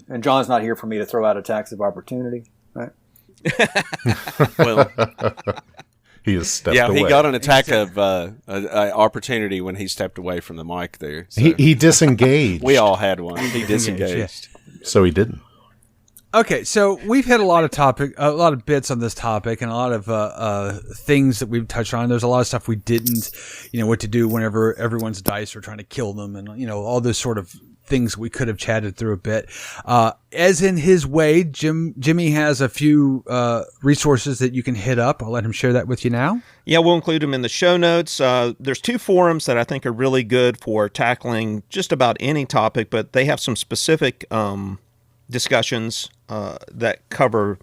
And John's not here for me to throw out attacks of opportunity, right? Well, he has stepped away. Yeah, he got an attack of opportunity when he stepped away from the mic there. So. He disengaged. We all had one. He disengaged. So he didn't. Okay, so we've hit a lot of bits on this topic, and a lot of things that we've touched on. There's a lot of stuff we didn't, what to do whenever everyone's dice are trying to kill them, and all those sort of things we could have chatted through a bit. As in his way, Jimmy has a few resources that you can hit up. I'll let him share that with you now. Yeah, we'll include them in the show notes. There's 2 forums that I think are really good for tackling just about any topic, but they have some specific discussions that cover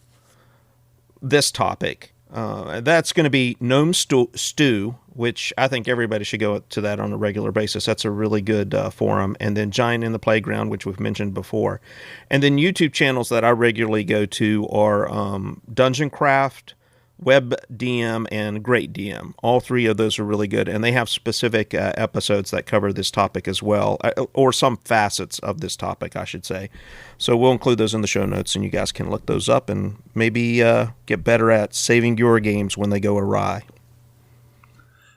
this topic. That's going to be Gnome Stew, which I think everybody should go to that on a regular basis. That's a really good forum. And then Giant in the Playground, which we've mentioned before. And then YouTube channels that I regularly go to are Dungeon Craft, Web DM, and Great DM. All three of those are really good, and they have specific episodes that cover this topic as well, or some facets of this topic, I should say. So we'll include those in the show notes, and you guys can look those up and maybe get better at saving your games when they go awry.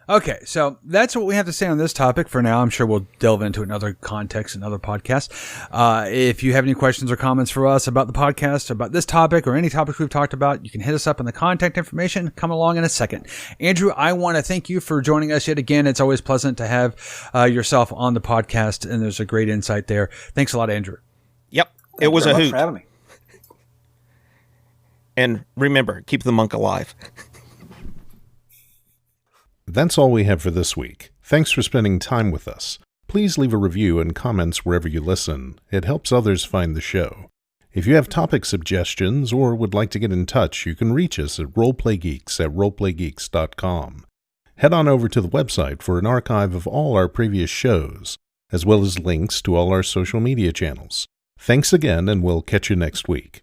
Okay, so that's what we have to say on this topic for now. I'm sure we'll delve into another context in other podcasts. If you have any questions or comments for us about the podcast, about this topic, or any topics we've talked about, you can hit us up in the contact information. Come along in a second. Andrew, I want to thank you for joining us yet again. It's always pleasant to have yourself on the podcast, and there's a great insight there. Thanks a lot, Andrew. Yep, it was a hoot. For having me. And remember, keep the monk alive. That's all we have for this week. Thanks for spending time with us. Please leave a review and comments wherever you listen. It helps others find the show. If you have topic suggestions or would like to get in touch, you can reach us at roleplaygeeks@roleplaygeeks.com. Head on over to the website for an archive of all our previous shows, as well as links to all our social media channels. Thanks again, and we'll catch you next week.